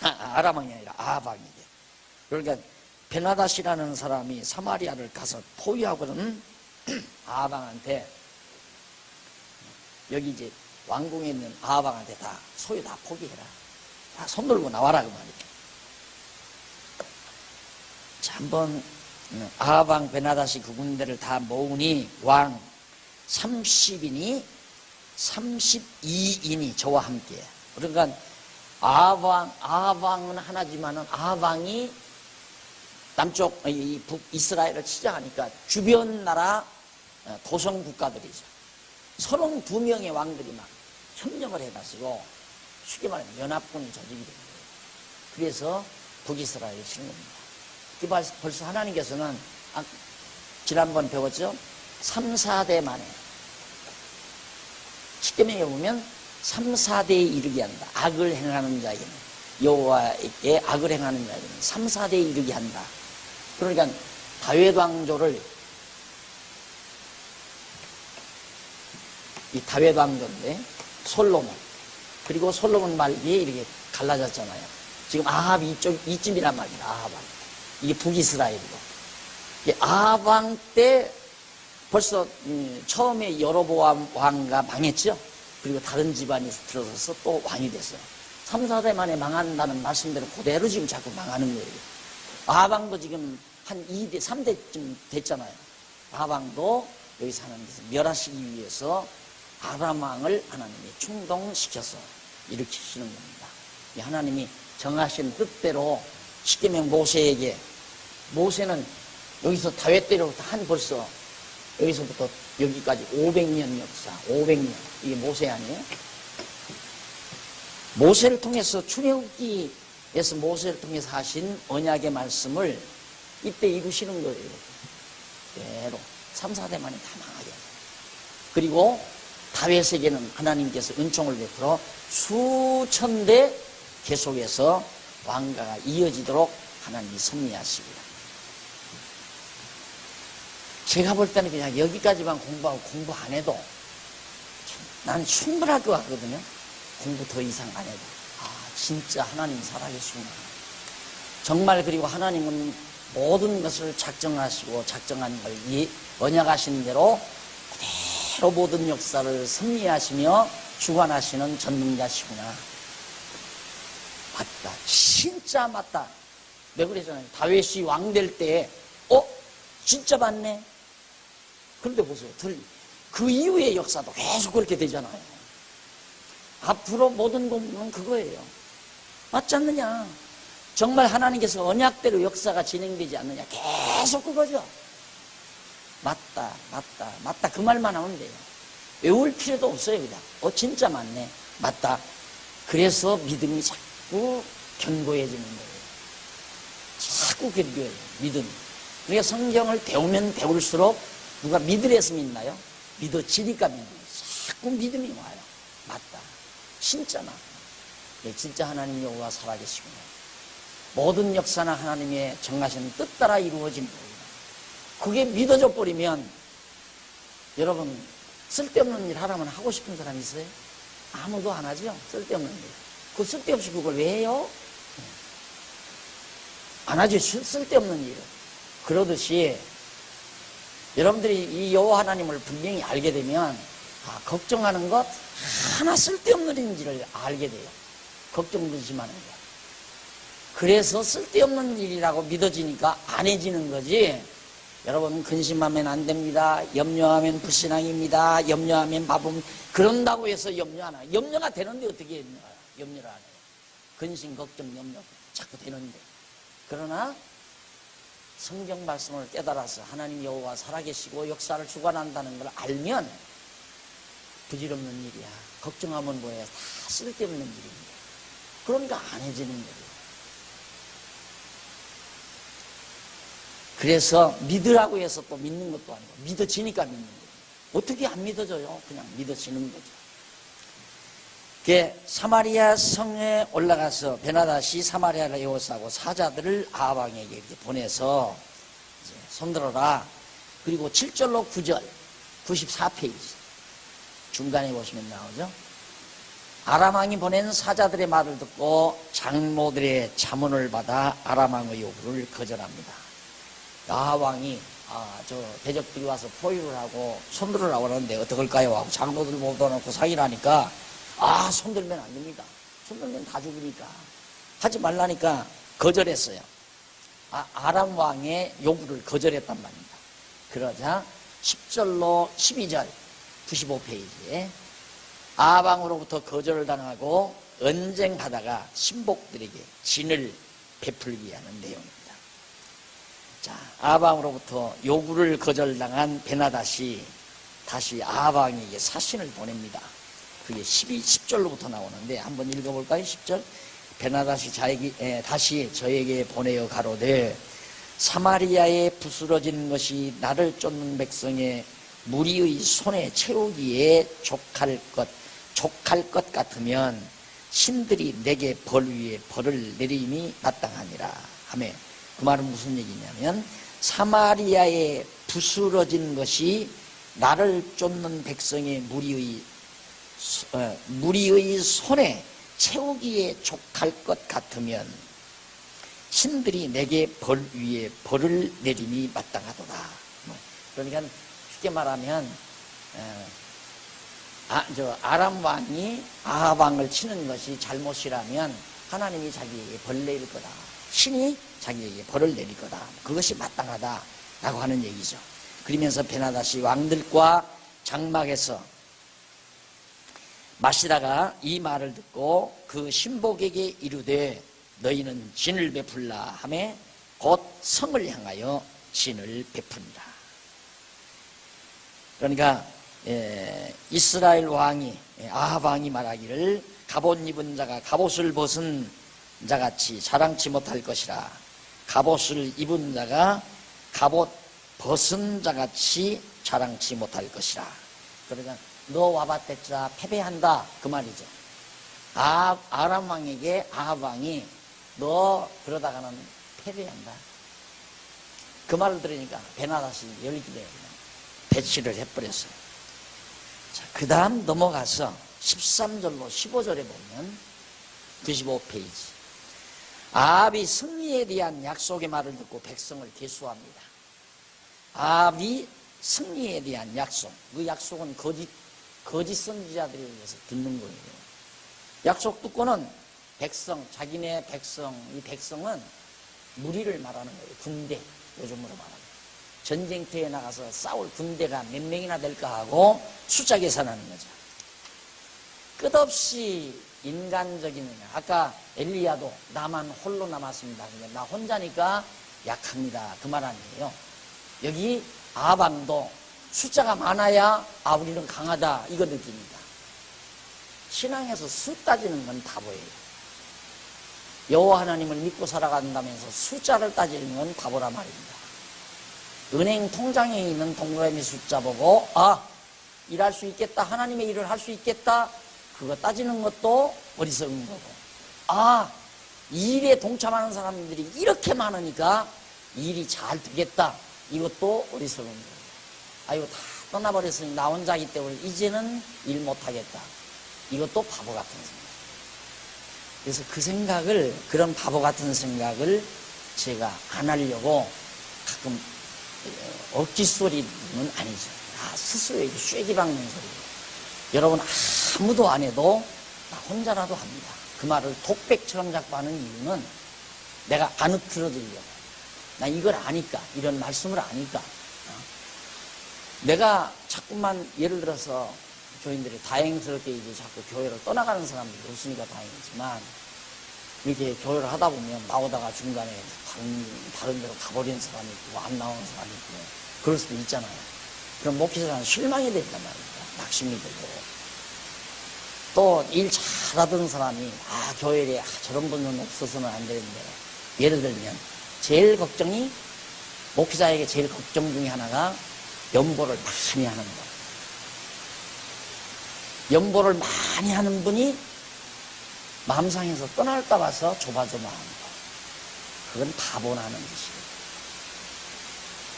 아람 왕이 아니라 아합 왕이죠. 그러니까 베나다시라는 사람이 사마리아를 가서 포위하고는 아합 왕한테, 여기 이제 왕궁에 있는 아합 왕한테 다 소유 다 포기해라. 다 손 들고 나와라 그 말이죠. 자, 한번 아합 왕 베나다시 그 군대를 다 모으니 왕 32인이 저와 함께. 그러니까 아합 왕은 하나지만은 아합 왕이 남쪽 북이스라엘을 치장하니까 주변 나라 도성 국가들이죠. 32명의 왕들이 막 협력을 해가지고 쉽게 말하면 연합군이 조직이 된 거예요. 그래서 북이스라엘을 치는 겁니다. 벌써 하나님께서는 지난번 배웠죠? 3, 4대 만에 십계명에 보면 3, 4대에 이르게 한다. 악을 행하는 자에게는, 여호와에게 악을 행하는 자에게는 3, 4대에 이르게 한다. 그러니까 다윗 왕조를, 이 다윗 왕조인데 솔로몬, 그리고 솔로몬 말기에 이렇게 갈라졌잖아요. 지금 아합 이쯤이란 말입니다. 아합 왕. 이게 북이스라엘이고, 아합 왕 때 벌써 처음에 여로보암 왕가 망했죠. 그리고 다른 집안이 들어서서 또 왕이 됐어요. 3, 4대 만에 망한다는 말씀대로 그대로 지금 자꾸 망하는 거예요. 아방도 지금 한 2대, 3대쯤 됐잖아요. 아방도 여기서 하나님께서 멸하시기 위해서 아람 왕을 하나님이 충동시켜서 일으키시는 겁니다. 하나님이 정하신 뜻대로 십계명 모세에게, 모세는 여기서 다윗 때로부터 한 벌써 여기서부터 여기까지 500년 역사, 500년. 이게 모세 아니에요? 모세를 통해서 출애굽기에서 모세를 통해서 하신 언약의 말씀을 이때 이루시는 거예요. 그대로 3, 4대 만에 다 망하게. 그리고 다윗에게는 하나님께서 은총을 베풀어 수천 대 계속해서 왕가가 이어지도록 하나님이 섭리하십니다. 제가 볼 때는 그냥 여기까지만 공부하고 공부 안 해도 나는 충분할 것 같거든요. 공부 더 이상 안 해도. 아, 진짜 하나님 살아계시구나. 정말. 그리고 하나님은 모든 것을 작정하시고 작정한 걸 언약하시는 대로 그대로 모든 역사를 섭리하시며 주관하시는 전능자시구나. 맞다. 진짜 맞다. 내가 그랬잖아요. 다윗이 왕 될 때 진짜 맞네. 그런데 보세요. 그 이후의 역사도 계속 그렇게 되잖아요. 앞으로 모든 공부는 그거예요. 맞지 않느냐? 정말 하나님께서 언약대로 역사가 진행되지 않느냐? 계속 그거죠. 맞다, 맞다, 맞다. 그 말만 하면 돼요. 외울 필요도 없어요. 그냥. 진짜 맞네. 맞다. 그래서 믿음이 자꾸 견고해지는 거예요. 자꾸 견고해요. 믿음이. 그러니까 성경을 배우면 배울수록 누가 믿으래서 믿나요? 믿어지니까 믿어요. 자꾸 믿음이 와요. 맞다. 진짜 맞다. 네, 진짜 하나님 여호와 살아계시구나. 모든 역사나 하나님의 정하신 뜻 따라 이루어진 거예요. 그게 믿어져 버리면 여러분 쓸데없는 일 하라면 하고 싶은 사람 있어요? 아무도 안 하죠. 쓸데없는 일. 그 쓸데없이 그걸 왜 해요? 안 하죠. 쓸데없는 일을. 그러듯이 여러분들이 이 여호와 하나님을 분명히 알게 되면 걱정하는 것 하나 쓸데없는 일인지를 알게 돼요. 걱정 근심하는 것. 그래서 쓸데없는 일이라고 믿어지니까 안 해지는 거지. 여러분 근심하면 안 됩니다. 염려하면 불신앙입니다. 염려하면 바보. 그런다고 해서 염려 안 해요. 염려가 되는데 어떻게 염려를 안 해요? 근심, 걱정, 염려 자꾸 되는데. 그러나 성경 말씀을 깨달아서 하나님 여호와 살아계시고 역사를 주관한다는 걸 알면 부질없는 일이야. 걱정하면 뭐야. 다 쓸데없는 일입니다. 그러니까 안 해지는 거예요. 그래서 믿으라고 해서 또 믿는 것도 아니고 믿어지니까 믿는 거예요. 어떻게 안 믿어져요? 그냥 믿어지는 거죠. 사마리아 성에 올라가서 베나닷이 사마리아를 에워싸고 사자들을 아방에게 이렇게 보내서 이제 손들어라. 그리고 7절로 9절 94페이지 중간에 보시면 나오죠. 아람 왕이 보낸 사자들의 말을 듣고 장로들의 자문을 받아 아람 왕의 요구를 거절합니다. 왕이 저 대적들이 와서 포위를 하고 손들으라고 하는데 어떡할까요? 하고 장로들 모아놓고 상의하니까 손들면 안 됩니다. 손들면 다 죽으니까 하지 말라니까 거절했어요. 아람 왕의 요구를 거절했단 말입니다. 그러자 10절로 12절 95페이지에 아방으로부터 거절을 당하고 언쟁하다가 신복들에게 진을 베풀게 하는 내용입니다. 자, 아방으로부터 요구를 거절당한 베나닷이 다시 아방에게 사신을 보냅니다. 그게 10절로부터 나오는데 한번 읽어볼까요? 10절. 베나닷이 다시 저에게 보내어 가로되 사마리아에 부스러진 것이 나를 쫓는 백성의 무리의 손에 채우기에 족할 것 같으면 신들이 내게 벌 위에 벌을 내림이 마땅하니라 하며, 그 말은 무슨 얘기냐면 사마리아에 부스러진 것이 나를 쫓는 백성의 무리의 손에 채우기에 족할 것 같으면 신들이 내게 벌 위에 벌을 내림이 마땅하도다. 그러니까 쉽게 말하면 아람 왕이 아합 왕을 치는 것이 잘못이라면 하나님이 자기에게 벌 내릴 거다. 신이 자기에게 벌을 내릴 거다. 그것이 마땅하다라고 하는 얘기죠. 그러면서 베나다시 왕들과 장막에서 마시다가 이 말을 듣고 그 신복에게 이르되 너희는 진을 베풀라 하매 곧 성을 향하여 진을 베푼다. 그러니까 이스라엘 왕이 아합 왕이 말하기를 갑옷 입은 자가 갑옷을 벗은 자같이 자랑치 못할 것이라. 갑옷을 입은 자가 갑옷 벗은 자같이 자랑치 못할 것이라. 그러니까 너 와봤댔자 패배한다 그 말이죠. 아람 왕에게 아합 왕이 너 그러다가는 패배한다. 그 말을 들으니까 베나다시 열기래 배치를 해버렸어요. 자, 그 다음 넘어가서 13절로 15절에 보면 95페이지 아합이 승리에 대한 약속의 말을 듣고 백성을 계수합니다. 아합이 승리에 대한 약속, 그 약속은 거짓 선지자들에 의해서 듣는 거예요. 약속 듣고는 백성, 자기네 백성, 이 백성은 무리를 말하는 거예요. 군대, 요즘으로 말하면 전쟁터에 나가서 싸울 군대가 몇 명이나 될까 하고 숫자 계산하는 거죠. 끝없이 인간적인, 아까 엘리야도 나만 홀로 남았습니다. 나 혼자니까 약합니다. 그 말 아니에요. 여기 아방도 숫자가 많아야 우리는 강하다 이거 느낍니다. 신앙에서 수 따지는 건 바보예요. 여호와 하나님을 믿고 살아간다면서 숫자를 따지는 건 바보라 말입니다. 은행 통장에 있는 동그라미 숫자 보고 일할 수 있겠다, 하나님의 일을 할 수 있겠다, 그거 따지는 것도 어리석은 거고, 이 일에 동참하는 사람들이 이렇게 많으니까 일이 잘 되겠다, 이것도 어리석은 거고, 이거 다 떠나버렸으니 나 혼자이기 때문에 이제는 일 못하겠다, 이것도 바보 같은 생각. 그래서 그 생각을, 그런 바보 같은 생각을 제가 안 하려고 가끔 억지 소리는 아니죠. 스스로에게 쐐기 박는 소리. 여러분 아무도 안 해도 나 혼자라도 합니다. 그 말을 독백처럼 자꾸 하는 이유는 내가 안 흐트러지려고. 나 이걸 아니까, 이런 말씀을 아니까. 내가 자꾸만 예를 들어서 교인들이 다행스럽게 이제 자꾸 교회를 떠나가는 사람들이 없으니까 다행이지만, 이렇게 교회를 하다 보면 나오다가 중간에 다른 데로 가버리는 사람이 있고 안 나오는 사람이 있고 그럴 수도 있잖아요. 그럼 목회자는 실망이 된단 말입니다. 낙심이 되고. 또 일 잘하던 사람이 교회에 저런 분은 없어서는 안 되는데, 예를 들면 제일 걱정이, 목회자에게 제일 걱정 중에 하나가 연보를 많이 하는 거. 연보를 많이 하는 분이 마음상에서 떠날까 봐서 조바조바하는 거. 그건 바보나는 짓이에요.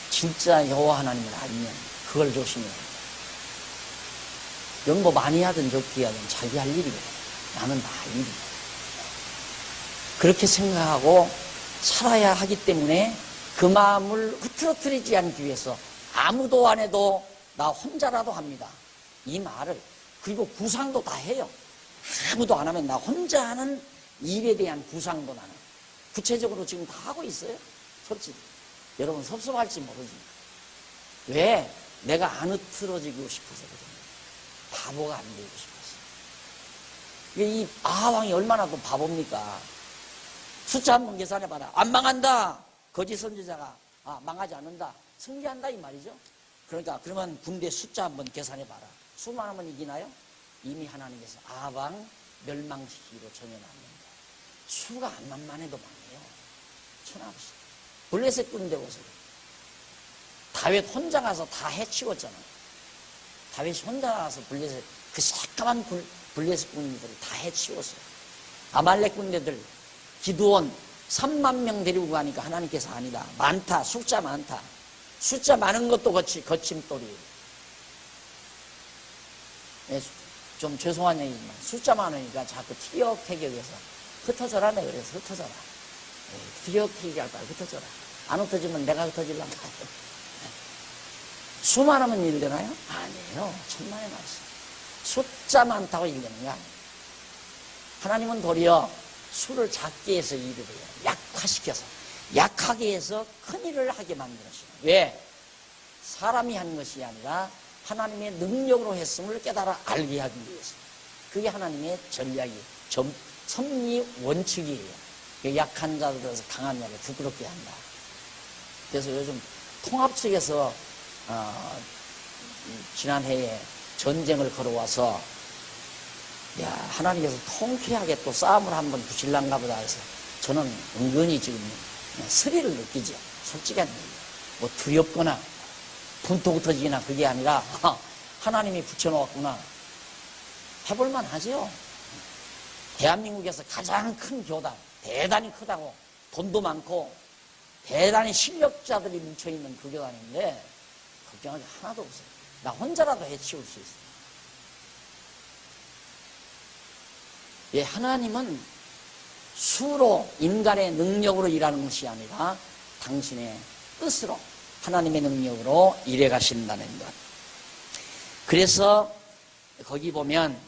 진짜 여호와 하나님을 알면 그걸 조심해야 합니다. 연보 많이 하든 적게 하든 자기 할 일이거든. 나는 다 할 일이야. 그렇게 생각하고 살아야 하기 때문에 그 마음을 흐트러뜨리지 않기 위해서 아무도 안 해도 나 혼자라도 합니다. 이 말을, 그리고 구상도 다 해요. 아무도 안 하면 나 혼자 하는 일에 대한 구상도 나는 구체적으로 지금 다 하고 있어요. 솔직히 여러분 섭섭할지 모르지만, 왜? 내가 안 흐트러지고 싶어서 그래요. 바보가 안 되고 싶어서. 이 아합왕이 얼마나 또 바보입니까? 숫자 한번 계산해봐라. 안 망한다. 거짓 선지자가 망하지 않는다, 승리한다 이 말이죠. 그러니까 그러면 군대 숫자 한번 계산해봐라. 수만 하면 이기나요? 이미 하나님께서 아합왕 멸망시키기로 정해놨는데 수가 안 만만해도 많아요. 천하없이. 블레셋 군대 보세요. 다윗 혼자 가서 다 해치웠잖아요. 다윗이 혼자 가서 블레셋, 그 새까만 블레셋 군대들을 다 해치웠어요. 아말렉 군대들, 기드온 3만 명 데리고 가니까 하나님께서 아니다, 많다, 숫자 많다. 숫자 많은 것도 거침돌이에요. 좀 죄송한 얘기지만 숫자 많으니까 자꾸 티격태격해서 흩어져라네. 그래서 흩어져라. 티격태격할 거야. 흩어져라. 안 흩어지면 내가 흩어질란 말이야. 수많으면 일 되나요? 아니에요. 천만의 말씀. 숫자 많다고 일 되는 게 아니에요. 하나님은 도리어 수를 작게 해서 일을 해요. 약화시켜서. 약하게 해서 큰 일을 하게 만들었어요. 왜? 사람이 한 것이 아니라 하나님의 능력으로 했음을 깨달아 알게 하기 위해서. 그게 하나님의 전략이, 섭리 원칙이에요. 약한 자들에서 강한 자를 부끄럽게 한다. 그래서 요즘 통합 측에서 지난해에 전쟁을 걸어와서 하나님께서 통쾌하게 또 싸움을 한번 붙일란가 보다 해서 저는 은근히 지금 스릴을 느끼죠. 솔직한 얘기. 뭐 두렵거나 분통 터지거나 그게 아니라 하나님이 붙여놓았구나. 해볼만 하죠. 대한민국에서 가장 큰 교단, 대단히 크다고, 돈도 많고 대단히 실력자들이 뭉쳐있는 그 교단인데 걱정할 게 하나도 없어요. 나 혼자라도 해치울 수 있어요. 예, 하나님은 수로, 인간의 능력으로 일하는 것이 아니라 당신의 뜻으로, 하나님의 능력으로 일해 가신다는 것. 그래서 거기 보면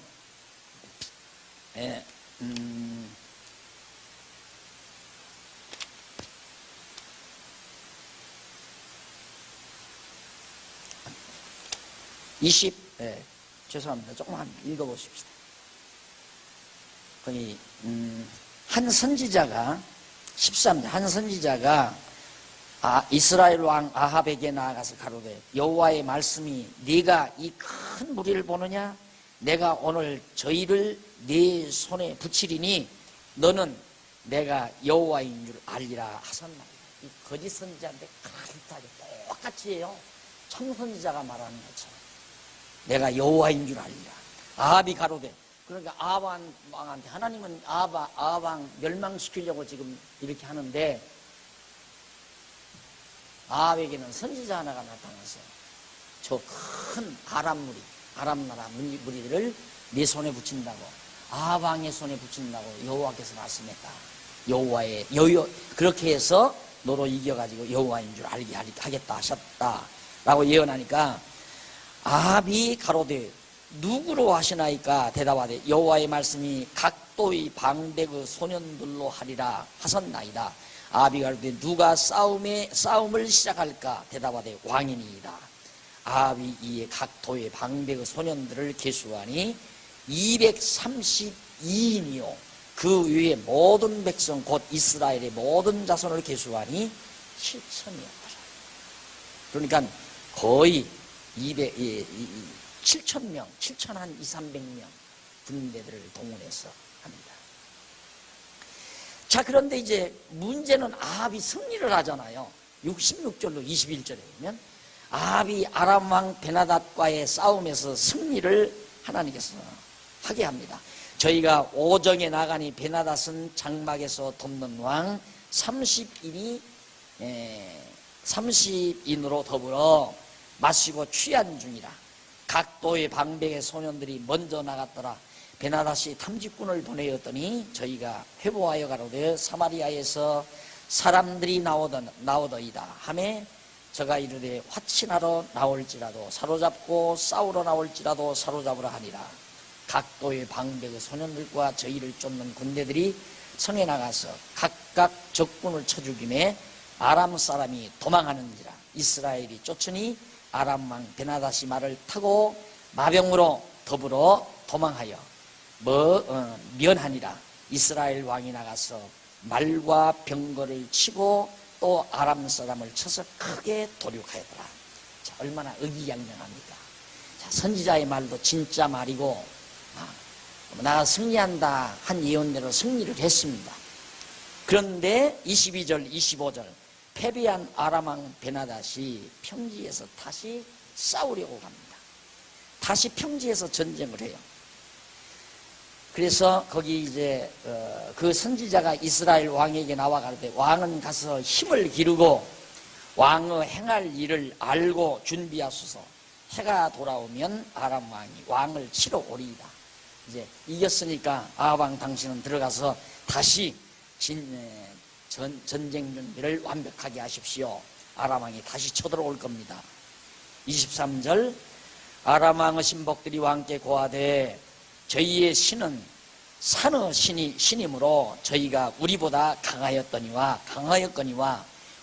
죄송합니다. 조금만 읽어보십시다. 거기 한 선지자가 13절 한 선지자가 이스라엘 왕 아합에게 나아가서 가로되 여호와의 말씀이 네가 이 큰 무리를 보느냐? 내가 오늘 저희를 네 손에 붙이리니 너는 내가 여호와인 줄 알리라 하셨나이다. 이 거짓 선지자인데 칼타게 똑같이 해요. 청선지자가 말하는 것처럼 내가 여호와인 줄 알리라. 아합이 가로되, 그러니까 아합 왕한테 하나님은 아합 왕 멸망시키려고 지금 이렇게 하는데 아합에게는 선지자 하나가 나타나서 저 큰 아람 나라 무리들을 네 손에 붙인다고, 아합 왕의 손에 붙인다고 여호와께서 말씀했다. 그렇게 해서 너로 이겨가지고 여호와인 줄 알게 하겠다 하셨다라고 예언하니까 아합이 가로되 누구로 하시나이까? 대답하되 여호와의 말씀이 각도의 방백의 소년들로 하리라 하셨나이다. 아합이 가로되 누가 싸움을 시작할까? 대답하되 왕이니이다. 아합이 이에 각도의 방백의 소년들을 계수하니 232인이요 그 위에 모든 백성 곧 이스라엘의 모든 자손을 계수하니 7천이었더라. 그러니까 거의 7,000명, 7,000한 200~300명 군대들을 동원해서 합니다. 자, 그런데 이제 문제는 아합이 승리를 하잖아요. 16절로 21절에 보면 아합이 아람 왕 베나닷과의 싸움에서 승리를 하나님께서 하게 합니다. 저희가 오정에 나가니 베나닷은 장막에서 돕는 왕 30인으로 더불어 마시고 취한 중이라. 각도의 방백의 소년들이 먼저 나갔더라. 베나닷이 탐직군을 보내었더니 저희가 회보하여 가로되 사마리아에서 사람들이 나오더이다 하매 저가 이르되 화친하러 나올지라도 사로잡고 싸우러 나올지라도 사로잡으라 하니라. 각도의 방백의 소년들과 저희를 쫓는 군대들이 성에 나가서 각각 적군을 쳐 죽이매 아람 사람이 도망하는지라. 이스라엘이 쫓으니 아람 왕 베나닷이 말을 타고 마병으로 더불어 도망하여 면하니라. 이스라엘 왕이 나가서 말과 병거를 치고 또 아람 사람을 쳐서 크게 도륙하였더라. 자, 얼마나 의기양양합니까? 자, 선지자의 말도 진짜 말이고 나가 승리한다 한 예언대로 승리를 했습니다. 그런데 22절 25절 패배한 아람 왕 베나닷이 평지에서 다시 싸우려고 갑니다. 다시 평지에서 전쟁을 해요. 그래서 거기 이제 그 선지자가 이스라엘 왕에게 나와 가로되 왕은 가서 힘을 기르고 왕의 행할 일을 알고 준비하소서. 해가 돌아오면 아람 왕이 왕을 치러 오리이다. 이제 이겼으니까 아합 왕 당신은 들어가서 다시 전쟁 준비를 완벽하게 하십시오. 아람 왕이 다시 쳐들어올 겁니다. 23절 아람 왕의 신복들이 왕께 고하되 저희의 신은 산의 신이므로 저희가 우리보다 강하였거니와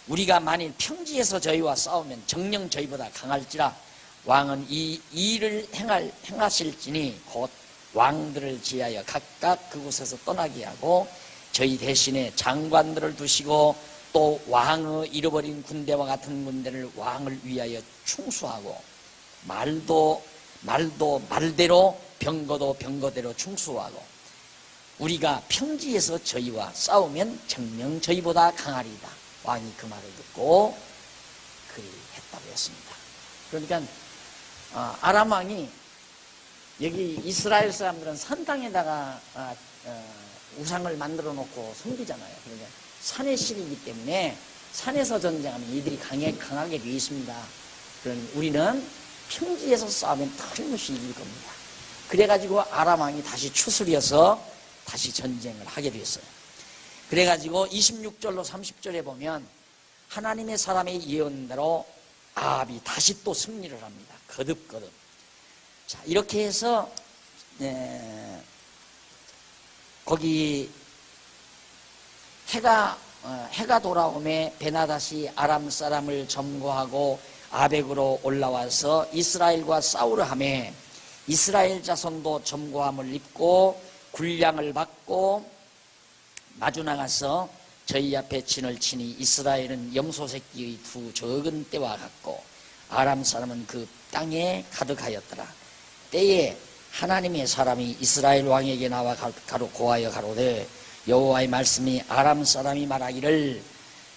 우리가 만일 평지에서 저희와 싸우면 정녕 저희보다 강할지라 왕은 이 일을 행하실지니 곧 왕들을 지하여 각각 그곳에서 떠나게 하고 저희 대신에 장관들을 두시고 또 왕의 잃어버린 군대와 같은 군대를 왕을 위하여 충수하고 말도 말대로 병거도 병거대로 충수하고 우리가 평지에서 저희와 싸우면 정녕 저희보다 강하리이다. 왕이 그 말을 듣고 그리했다고 했습니다. 그러니까 아람 왕이 여기 이스라엘 사람들은 산 땅에다가 우상을 만들어 놓고 섬기잖아요. 그러니까 산의 신이기 때문에 산에서 전쟁하면 이들이 강하게 되어 있습니다. 그러니 우리는 평지에서 싸우면 틀림없이 이길 겁니다. 그래가지고 아람 왕이 다시 추스려서 다시 전쟁을 하게 되었어요. 그래가지고 26절로 30절에 보면 하나님의 사람의 예언대로 아합이 다시 또 승리를 합니다. 거듭. 자, 이렇게 해서 거기 해가 돌아오매 베나닷이 아람 사람을 점거하고 아벡으로 올라와서 이스라엘과 싸우려 하매 이스라엘 자손도 점거함을 입고 군량을 받고 마주 나가서 저희 앞에 진을 치니 이스라엘은 염소 새끼의 두 적은 떼와 같고 아람 사람은 그 땅에 가득하였더라. 때에 하나님의 사람이 이스라엘 왕에게 나와 고하여 가로되 여호와의 말씀이 아람 사람이 말하기를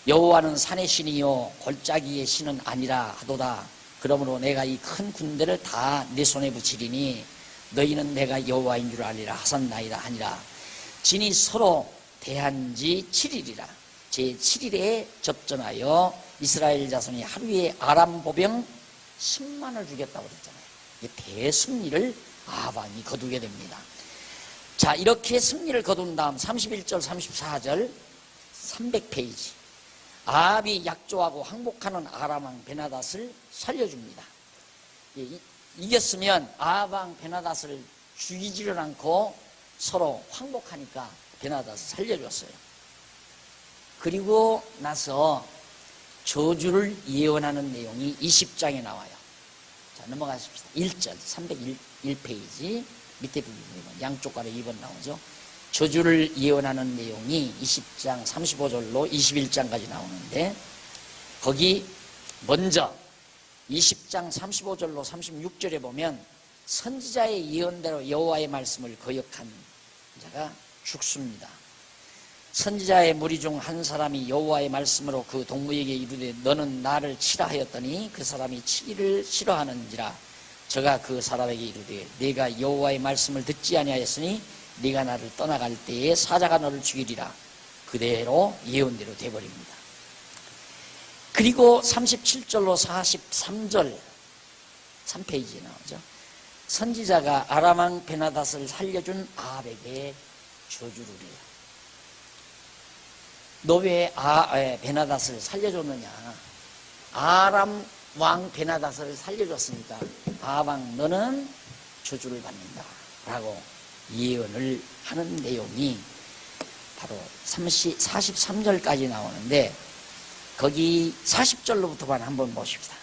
여호와는 산의 신이요 골짜기의 신은 아니라 하도다. 그러므로 내가 이 큰 군대를 다 내 손에 붙이리니 너희는 내가 여호와인 줄 알리라 하셨나이다 하니라. 진이 서로 대한 지 7일이라. 제7일에 접전하여 이스라엘 자손이 하루에 아람 보병 10만을 죽였다고 그랬잖아요. 대승리를 아합이 거두게 됩니다. 자, 이렇게 승리를 거둔 다음 31절 34절 300페이지 아합이 약조하고 항복하는 아람 왕 베나닷을 살려줍니다. 이겼으면 아합 왕 베나닷을 죽이지를 않고 서로 항복하니까 베나닷을 살려줬어요. 그리고 나서 저주를 예언하는 내용이 20장에 나와요. 자, 넘어가십시다. 1절 301페이지 밑에 부분 양쪽 가로 2번 나오죠. 저주를 예언하는 내용이 20장 35절로 21장까지 나오는데 거기 먼저 20장 35절로 36절에 보면 선지자의 예언대로 여호와의 말씀을 거역한 자가 죽습니다. 선지자의 무리 중 한 사람이 여호와의 말씀으로 그 동무에게 이르되 너는 나를 치라 하였더니 그 사람이 치기를 싫어하는지라 저가 그 사람에게 이르되 네가 여호와의 말씀을 듣지 아니하였으니 네가 나를 떠나갈 때에 사자가 너를 죽이리라. 그대로 예언대로 돼버립니다. 그리고 37절로 43절 3페이지에 나오죠. 선지자가 아람 왕 베나닷을 살려준 아합에게 저주를 해요. 너 왜 베나닷을 살려줬느냐? 아람 왕 베나닷을 살려줬으니까 아합 왕 너는 저주를 받는다 라고 예언을 하는 내용이 바로 43절까지 나오는데 거기 40절로부터만 한번 보십시다.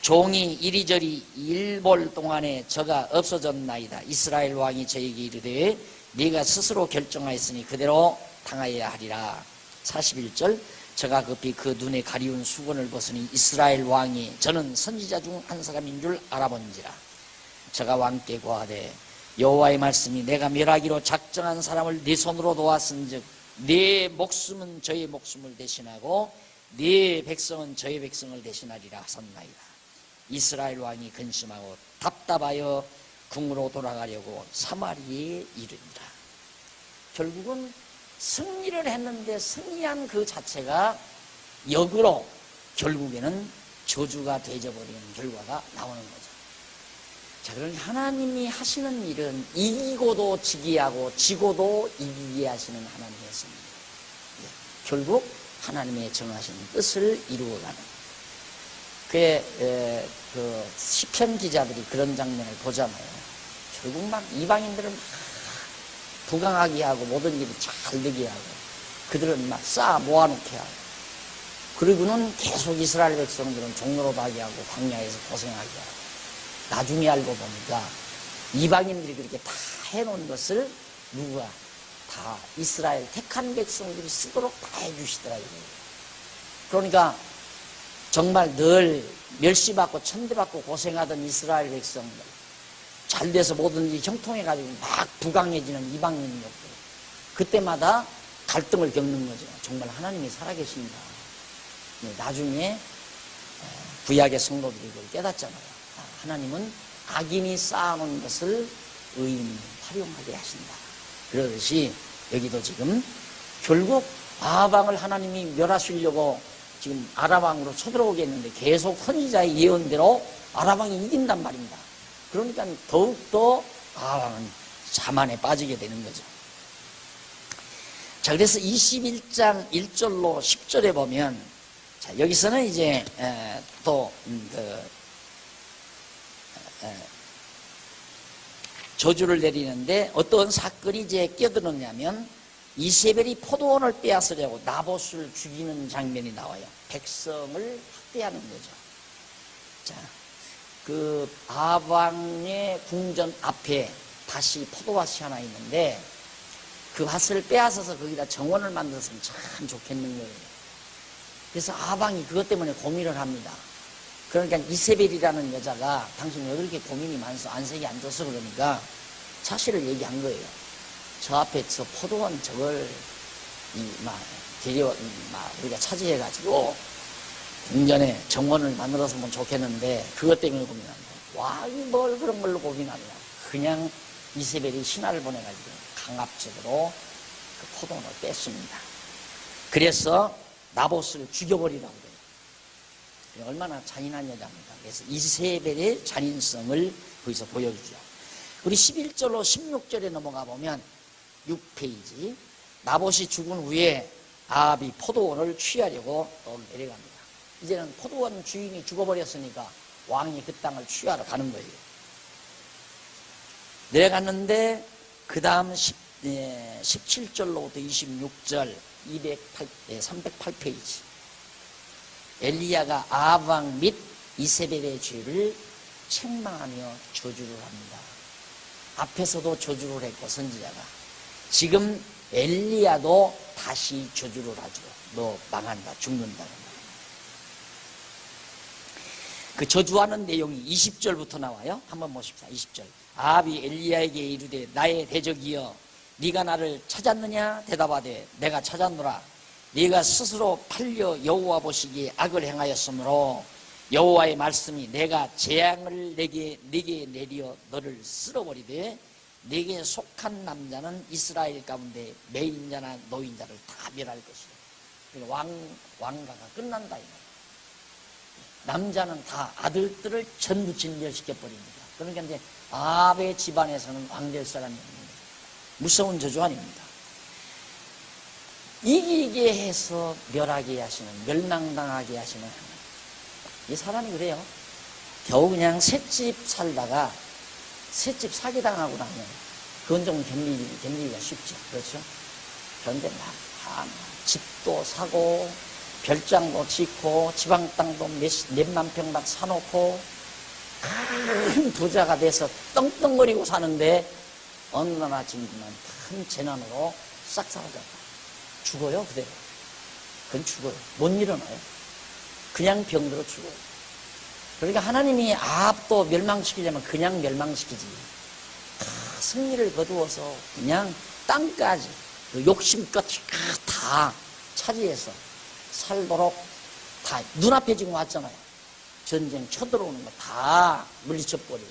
종이 이리저리 일볼 동안에 저가 없어졌나이다. 이스라엘 왕이 저에게 이르되 네가 스스로 결정하였으니 그대로 당하여야 하리라. 41절 저가 급히 그 눈에 가리운 수건을 벗으니 이스라엘 왕이 저는 선지자 중 한 사람인 줄 알아본지라. 저가 왕께 고하되 여호와의 말씀이 내가 멸하기로 작정한 사람을 네 손으로 놓았은즉 네 목숨은 저의 목숨을 대신하고 네 백성은 저의 백성을 대신하리라 하셨나이다. 이스라엘 왕이 근심하고 답답하여 궁으로 돌아가려고 사마리에 이르니라. 결국은 승리를 했는데 승리한 그 자체가 역으로 결국에는 저주가 되어버리는 결과가 나오는 거죠. 자, 그럼 하나님이 하시는 일은 이기고도 지게 하고 지고도 이기게 하시는 하나님이었습니다. 결국 하나님의 정하신 뜻을 이루어가는 그 시편 기자들이 그런 장면을 보잖아요. 결국 막 이방인들은 막 부강하게 하고 모든 일이 잘 되게 하고 그들은 막 쌓아 모아놓게 하고 그리고는 계속 이스라엘 백성들은 종로로하게 하고 광야에서 고생하게 하고 나중에 알고 보니까 이방인들이 그렇게 다 해놓은 것을 누가 다 이스라엘 택한 백성들이 쓰도록 다 해주시더라고요. 그러니까 정말 늘 멸시받고 천대받고 고생하던 이스라엘 백성들 잘 돼서 뭐든지 형통해가지고 막 부강해지는 이방인들 그때마다 갈등을 겪는 거죠. 정말 하나님이 살아계신다. 나중에 구약의 성도들이 그걸 깨닫잖아요. 하나님은 악인이 쌓아놓은 것을 의인이 활용하게 하신다. 그러듯이 여기도 지금 결국 아합왕을 하나님이 멸하시려고 지금 아람왕으로 쳐들어오게 했는데 계속 선지자의 예언대로 아람왕이 이긴단 말입니다. 그러니까 더욱더 아합왕은 자만에 빠지게 되는 거죠. 자, 그래서 21장 1절로 10절에 보면 자, 여기서는 이제 또 저주를 내리는데 어떤 사건이 이제 끼어들었냐면 이세벨이 포도원을 빼앗으려고 나봇을 죽이는 장면이 나와요. 백성을 학대하는 거죠. 자, 그 아합 왕의 궁전 앞에 다시 포도밭이 하나 있는데 그 밭을 빼앗아서 거기다 정원을 만들었으면 참 좋겠는 거예요. 그래서 아합 왕이 그것 때문에 고민을 합니다. 그러니까 이세벨이라는 여자가 당신 왜 그렇게 고민이 많아서 안색이 안 좋아서 그러니까 사실을 얘기한 거예요. 저 앞에 저 포도원 저걸 우리가 차지해가지고 궁전에 정원을 만들어서면 좋겠는데 그것 때문에 고민한다. 와, 뭘 그런 걸로 고민하냐. 그냥 이세벨이 신하를 보내가지고 강압적으로 그 포도원을 뺐습니다. 그래서 나봇을 죽여버리라고 그래요. 얼마나 잔인한 여자입니다. 그래서 이세벨의 잔인성을 거기서 보여주죠. 우리 11절로 16절에 넘어가 보면 6페이지 나봇이 죽은 후에 아합이 포도원을 취하려고 또 내려갑니다. 이제는 포도원 주인이 죽어버렸으니까 왕이 그 땅을 취하러 가는 거예요. 내려갔는데 그 다음 17절로부터 26절 308페이지 엘리야가 아합 왕 및 이세벨의 죄를 책망하며 저주를 합니다. 앞에서도 저주를 했고 선지자가 지금 엘리야도 다시 저주를 하죠. 너 망한다, 죽는다. 그 저주하는 내용이 20절부터 나와요. 한번 보십시다. 20절. 아합이 엘리야에게 이르되 나의 대적이여 네가 나를 찾았느냐? 대답하되 내가 찾았노라. 네가 스스로 팔려 여호와 보시기에 악을 행하였으므로 여호와의 말씀이 내가 재앙을 내게 내려 너를 쓸어버리되 네게 속한 남자는 이스라엘 가운데 매인자나 노인자를 다 멸할 것이다. 그러니까 왕가가 끝난다. 남자는 다 아들들을 전부 진멸시켜버립니다. 그러니까 이제 아합의 집안에서는 왕될 사람이 없는 거죠. 무서운 저주 아닙니다. 이기게 해서 멸하게 하시는, 멸망당하게 하시는 하나님. 이 사람이 그래요. 겨우 그냥 셋집 살다가 셋집 사기당하고 나면 그건 좀 견디기가 쉽죠. 그렇죠? 그런데 막 집도 사고 별장도 짓고 지방 땅도 몇만 평 막 사놓고 큰 부자가 돼서 떵떵거리고 사는데 어느 날 아침이면 큰 재난으로 싹 사라졌다. 죽어요, 그대로. 그건 죽어요. 못 일어나요. 그냥 병들어 죽어요. 그러니까 하나님이 아합도 멸망시키려면 그냥 멸망시키지. 다 승리를 거두어서 그냥 땅까지 욕심껏 다 차지해서 살도록 다 눈앞에 지금 왔잖아요. 전쟁 쳐들어오는 거 다 물리쳐버리고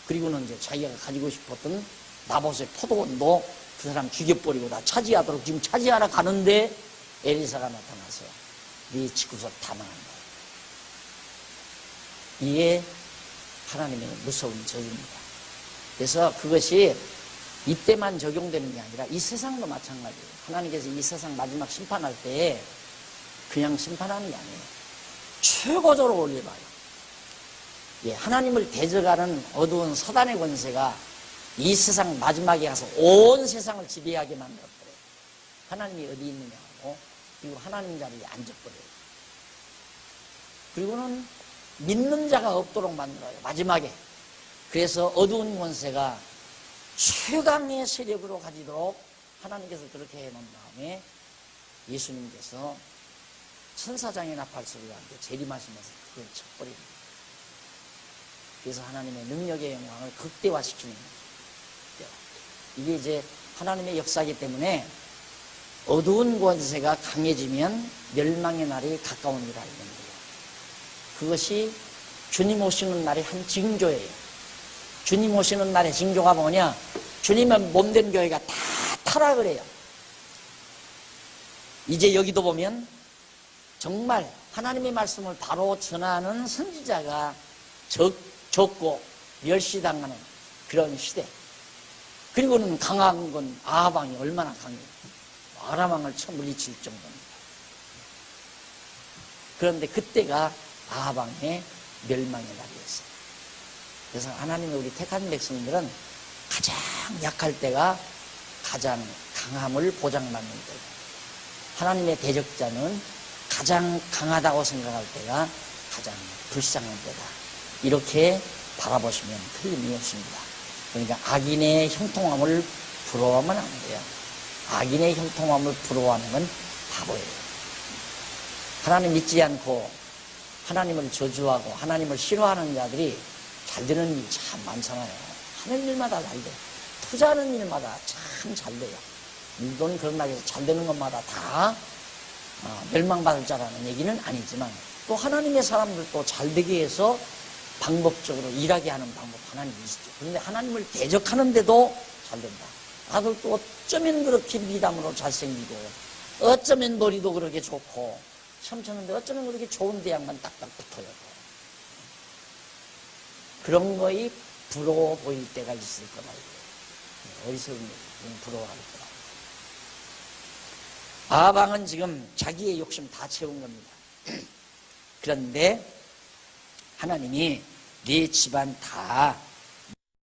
그리고는 이제 자기가 가지고 싶었던 나봇의 포도원도 그 사람 죽여버리고 다 차지하도록 지금 차지하러 가는데 엘리사가 나타나서 네 집구석 다 망한다. 이게 하나님의 무서운 저주입니다. 그래서 그것이 이때만 적용되는 게 아니라 이 세상도 마찬가지예요. 하나님께서 이 세상 마지막 심판할 때 그냥 심판하는 게 아니에요. 최고조로 올려봐요. 예, 하나님을 대적하는 어두운 사단의 권세가 이 세상 마지막에 가서 온 세상을 지배하게 만들어버려요. 하나님이 어디 있느냐 하고, 그리고 하나님 자리에 앉아버려요. 그리고는 믿는 자가 없도록 만들어요, 마지막에. 그래서 어두운 권세가 최강의 세력으로 가지도록 하나님께서 그렇게 해놓은 다음에 예수님께서 천사장의 나팔소리와 함께 재림하시면서 그걸 쳐버립니다. 그래서 하나님의 능력의 영광을 극대화시키는 거죠. 이게 이제 하나님의 역사이기 때문에 어두운 권세가 강해지면 멸망의 날이 가까우니라 이런 거예요. 그것이 주님 오시는 날의 한 징조예요. 주님 오시는 날의 징조가 뭐냐? 주님의 몸된 교회가 다 타락을 해요. 이제 여기도 보면 정말 하나님의 말씀을 바로 전하는 선지자가 적고 멸시당하는 그런 시대. 그리고는 강한 건 아합왕이 얼마나 강해요. 아람왕을 처음 물리칠 정도입니다. 그런데 그때가 아합왕의 멸망의 날이었어요. 그래서 하나님의 우리 택한 백성들은 가장 약할 때가 가장 강함을 보장받는 때고, 하나님의 대적자는 가장 강하다고 생각할 때가 가장 불쌍한 때다. 이렇게 바라보시면 틀림이 없습니다. 그러니까 악인의 형통함을 부러워하면 안 돼요. 악인의 형통함을 부러워하는 건 바보예요. 하나님 믿지 않고 하나님을 저주하고 하나님을 싫어하는 자들이 잘 되는 일이 참 많잖아요. 하는 일마다 잘 돼요. 투자하는 일마다 참 잘 돼요. 물론 그런다고 해서 잘 되는 것마다 다 멸망받을 자라는 얘기는 아니지만, 또 하나님의 사람들도 잘 되기 위해서 방법적으로 일하게 하는 방법 하나님이 있죠. 그런데 하나님을 대적하는데도 잘 된다. 아들도 어쩌면 그렇게 미담으로 잘생기고, 어쩌면 머리도 그렇게 좋고, 시험 쳤는데 어쩌면 그렇게 좋은 대학만 딱딱 붙어요. 그런 거에 부러워 보일 때가 있을 거다. 어리석은 부러워할 거다. 아합왕은 지금 자기의 욕심 다 채운 겁니다. 그런데 하나님이 네 집안 다